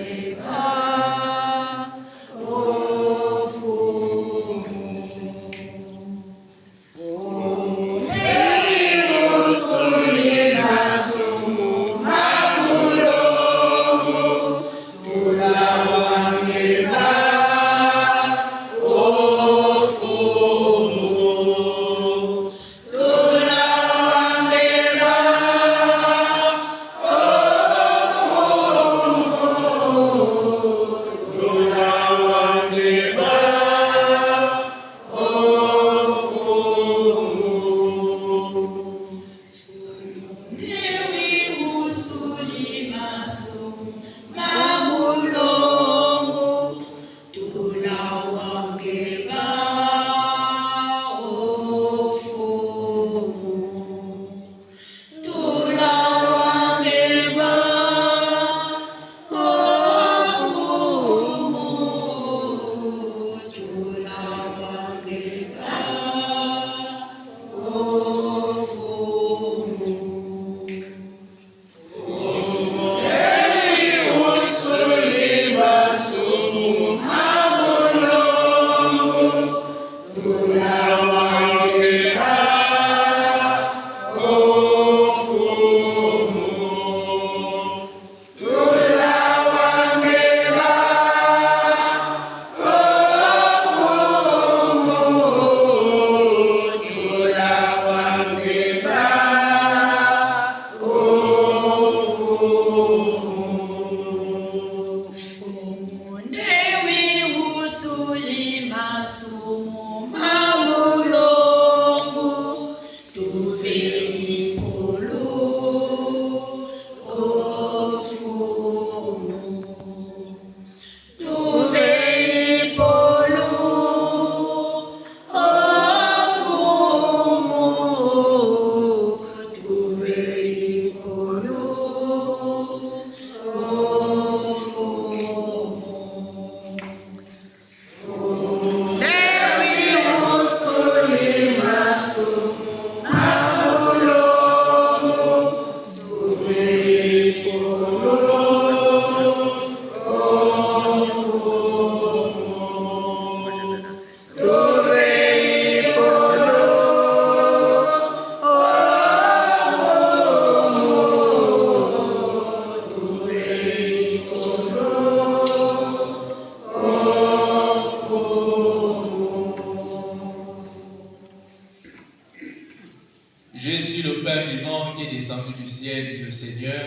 Je suis le pain vivant qui est descendu du ciel, dit le Seigneur.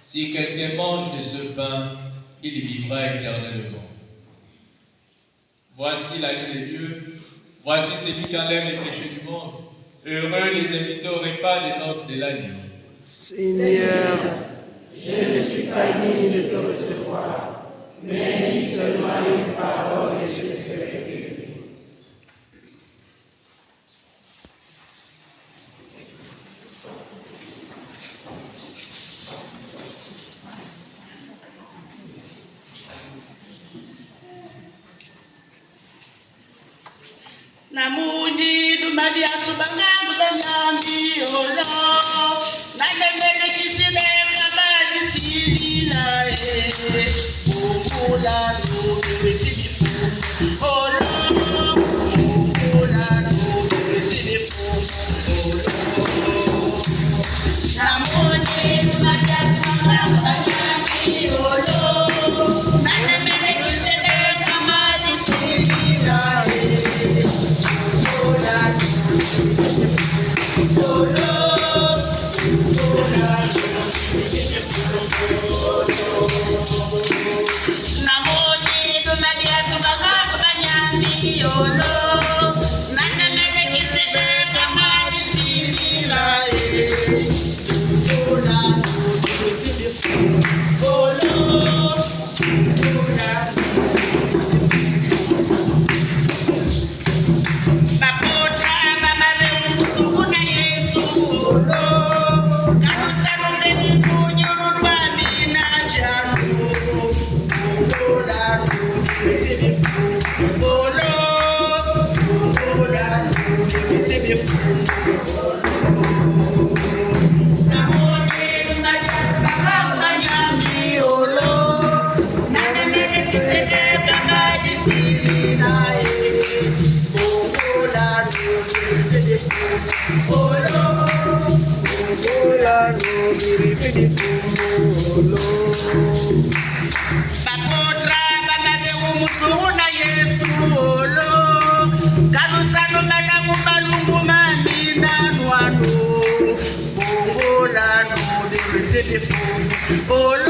Si quelqu'un mange de ce pain, il vivra éternellement. Voici l'agneau de Dieu, voici celui qui enlève les péchés du monde. Heureux les invités au repas des noces de l'agneau. Seigneur, je ne suis pas digne de te recevoir, mais dis seulement une parole et je serai guéri. Namuni dumadi atubangangu banyambi olo nalemele kisile kabadi silila bumula nubiriti bifu olo bumula nubiriti bifu olo namuni dumadi atubangangu banyambi olo nalemele kisile kabadi silila Oh,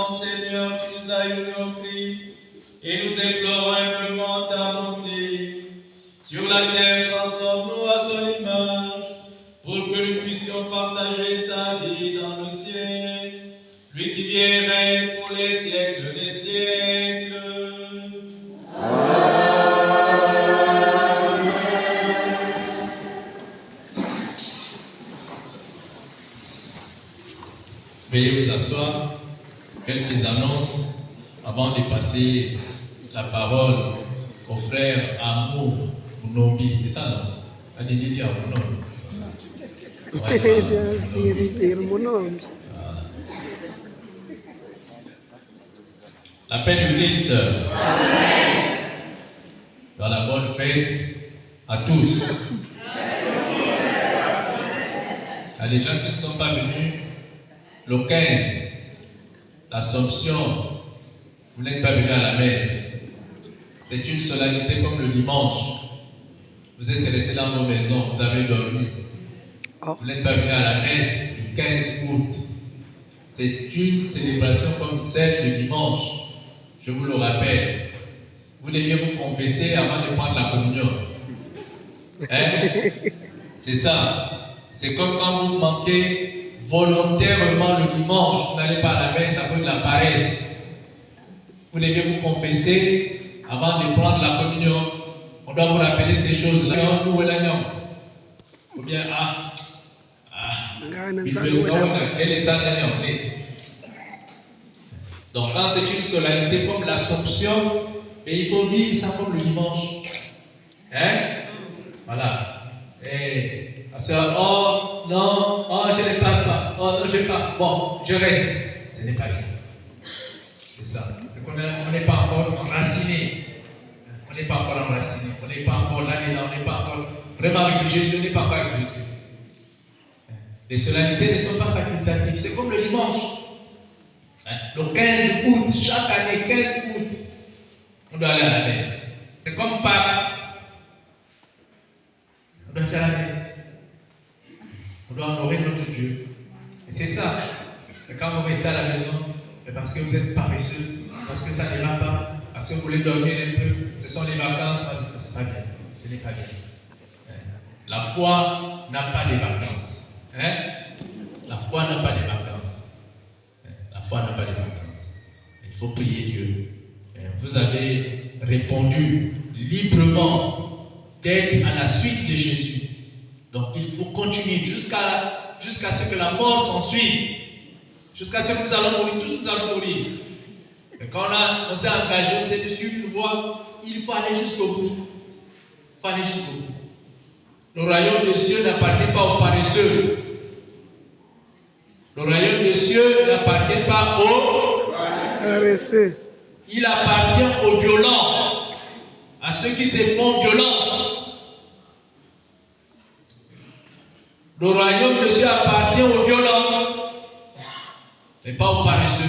Seigneur, tu nous as unis au Christ, et nous implorons humblement ta bonté. Sur la terre, transforme-nous à son image, pour que nous puissions partager sa vie dans le ciel. Lui qui vient et règne pour les siècles des siècles. Veuillez vous asseoir. Quelques annonces avant de passer la parole au frère Amour Bounombi. C'est ça, non? Adédédé à Bounombi. La paix du Christ. Amen. Dans la bonne fête à tous. Il y a des gens qui ne sont pas venus le 15, l'Assomption. Vous n'êtes pas venus à la messe. C'est une solennité comme le dimanche. Vous êtes restés dans vos maisons, vous avez dormi. Vous n'êtes pas venus à la messe du 15 août. C'est une célébration comme celle du dimanche. Je vous le rappelle. Vous deviez vous confesser avant de prendre la communion. Hein? C'est ça. C'est comme quand vous manquez volontairement le dimanche, vous n'allez pas à la messe à cause de la paresse. Vous deviez vous confesser avant de prendre la communion. On doit vous rappeler ces choses-là. Ou bien, donc quand c'est une solennité comme l'Assomption, et il faut vivre ça comme le dimanche. Hein? Voilà. Et oh non, oh je ne parle pas, oh non je ne parle pas, bon je reste. Ce n'est pas bien. C'est ça. C'est qu'on n'est pas encore enraciné. On n'est pas encore enraciné. On n'est pas encore là-dedans. On n'est pas encore vraiment avec Jésus. On n'est pas encore avec Jésus. Les solennités ne sont pas facultatives. C'est comme le dimanche. Le 15 août, chaque année, 15 août, on doit aller à la messe. C'est comme Pâques. On doit aller à la messe. On doit honorer notre Dieu. Et c'est ça. Et quand vous restez à la maison, c'est parce que vous êtes paresseux, parce que ça ne va pas, parce que vous voulez dormir un peu, ce sont les vacances, ça c'est pas bien. Ce n'est pas bien. La foi n'a pas de vacances. La foi n'a pas de vacances. La foi n'a pas de vacances. Il faut prier Dieu. Vous avez répondu librement d'être à la suite de Jésus. Donc il faut continuer jusqu'à ce que la mort s'en suive. Jusqu'à ce que nous allons mourir. Tous nous allons mourir. Mais quand on s'est engagé, on s'est suivre une voie, il faut aller jusqu'au bout. Il faut aller jusqu'au bout. Le royaume des cieux n'appartient pas aux paresseux. Le royaume des cieux n'appartient pas aux paresseux. Il appartient aux violents, à ceux qui se font violence. Le royaume des cieux appartient aux violents, mais pas aux paresseux.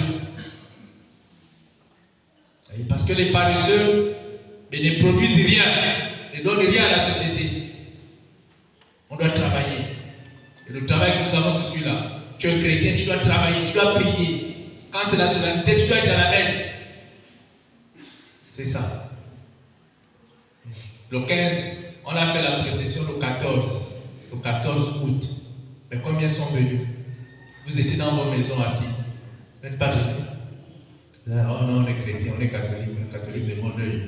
Parce que les paresseux ne produisent rien, ne donnent rien à la société. On doit travailler. Et le travail que nous avons, c'est celui-là. Tu es chrétien, tu dois travailler, tu dois prier. Quand c'est la solennité, tu dois être à la messe. C'est ça. Le 15, on a fait la procession le 14 août. Mais combien sont venus? Vous étiez dans vos maisons assis. Vous n'êtes pas venus? Oh non, on est chrétien, on est catholique de mon œil.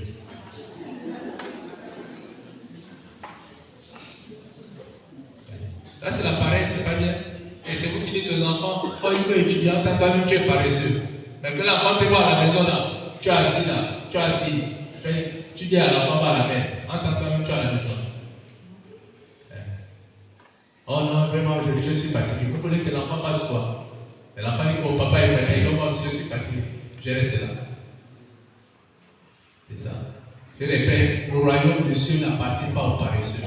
Là, c'est la paresse, c'est pas bien. Et c'est vous qui dites aux enfants, oh, il faut étudier, toi-même tu es paresseux. Mais que l'enfant te voit à la maison là, tu es assis là, tu es assis. Tu dis à l'enfant, va à la messe. Toi-même tu es à la maison. Oh non, vraiment, je suis fatigué. Vous voulez que l'enfant fasse quoi? Et l'enfant dit, oh, papa est fatigué, moi aussi je suis fatigué. Je reste là. C'est ça. Je répète, le royaume des cieux n'appartient pas aux paresseux.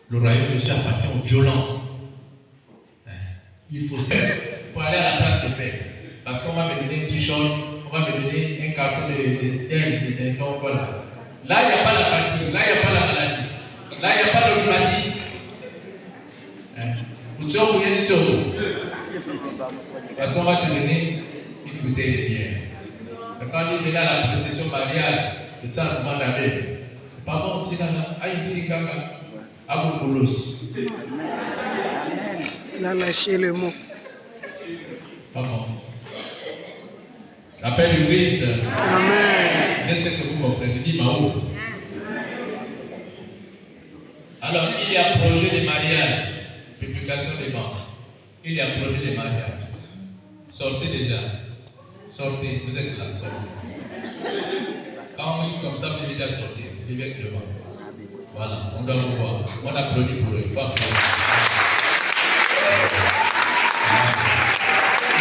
Le royaume des cieux appartient aux violents. Il faut faire pour aller à la place des fêtes. Parce qu'on va me donner un t-shirt, on va me donner un carton de non, voilà. Là, il n'y a pas la fatigue, là, il n'y a pas la maladie. Là, il n'y a pas le rhumatisme. Parce qu'on va te donner une bouteille de bière. Mais quand il est là à la procession mariale, le temps demande la mère. Pas bon, Tinana, Haïti, Gaga, Aboubolos. Il a lâché le mot. Pas bon. L'appel du Christ. Amen. Je sais que vous comprenez. Dis Mao. Alors, il y a projet de mariage. Publication des ventes. Il y a projet de mariage. Sortez déjà. Sortez. Vous êtes là. Sortez. Quand on dit comme ça, vous devez déjà sortir. Vous devez être devant. Voilà. On doit vous voir. On applaudit pour eux. Il faut applaudir.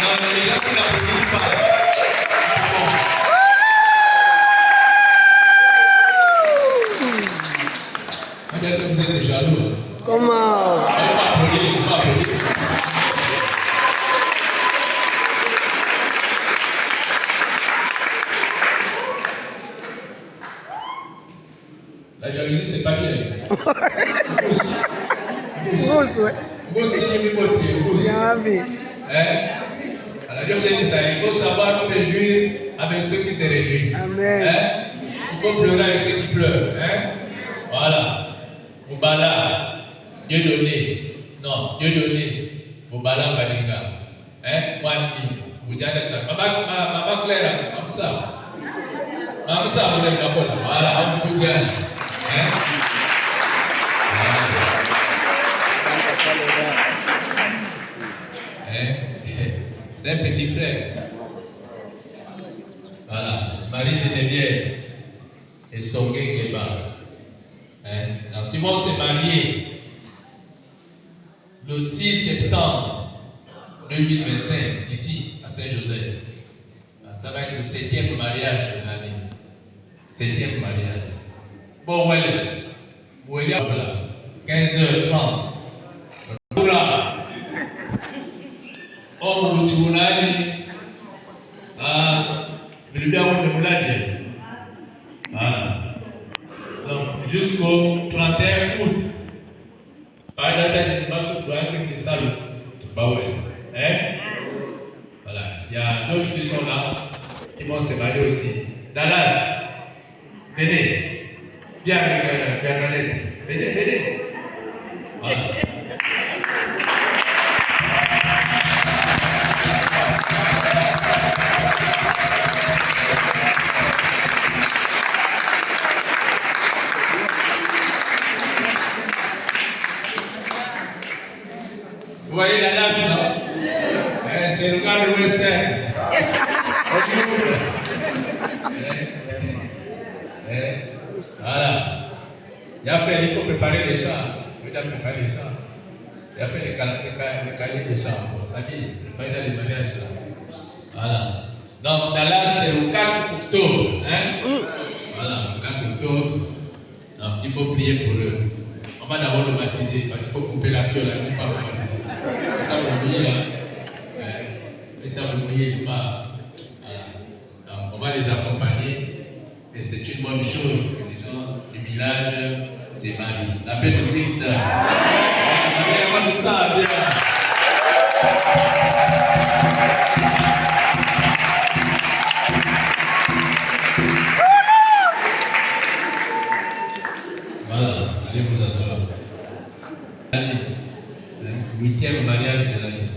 Non, mais les gens qui n'applaudissent pas. Vous êtes jaloux. Comment? Il faut applaudir, il faut applaudir. La jalousie, c'est pas bien. Grosse, ouais. Grosse, c'est une beauté. Bien vu. Alors, je vous ai dit ça. Il faut savoir nous réjouir avec ceux qui se réjouissent. Amen. Il faut pleurer avec ceux qui pleurent. Voilà. Boubala, Dieu donné. Non, Dieu donné. Boubala Balinga. Wandi, Boudjana Clara. Maman Claire, comme ça. Comme ça, vous êtes d'accord. Voilà, on vous dit. C'est un petit frère. Voilà, Marie-Geneviève et Songué Keba. Donc, ils vont se marier le 6 septembre 2025, ici, à Saint-Joseph. Ça va être le 7e mariage de l'année. 7e mariage. Bon, voilà. 15h30. Voilà. Oh, vous voilà. Donc, jusqu'au 31 août. Par la date de Massou, doit être des salles. Voilà. Il y a d'autres qui sont là, qui vont se marier aussi. Dallas, venez. Viens avec Bernadette. Venez. Voilà. Vous voyez la nasse, non? C'est le gars de Western. Voilà. Il faut préparer les chants. Il a préparé les chants. Il a fait les cahiers des chants. Ça dit, préparer les mariages. Voilà. Donc, Dallas, c'est le 4 octobre. Voilà, le 4 octobre. Donc, il faut prier pour eux. On va d'abord le baptiser parce qu'il faut couper la queue là. On va les accompagner et c'est une bonne chose que les gens du village se marient. La paix de Christ. On va ça bien. Voilà, allez vous asseoir. Allez, le 8e mariage de l'année.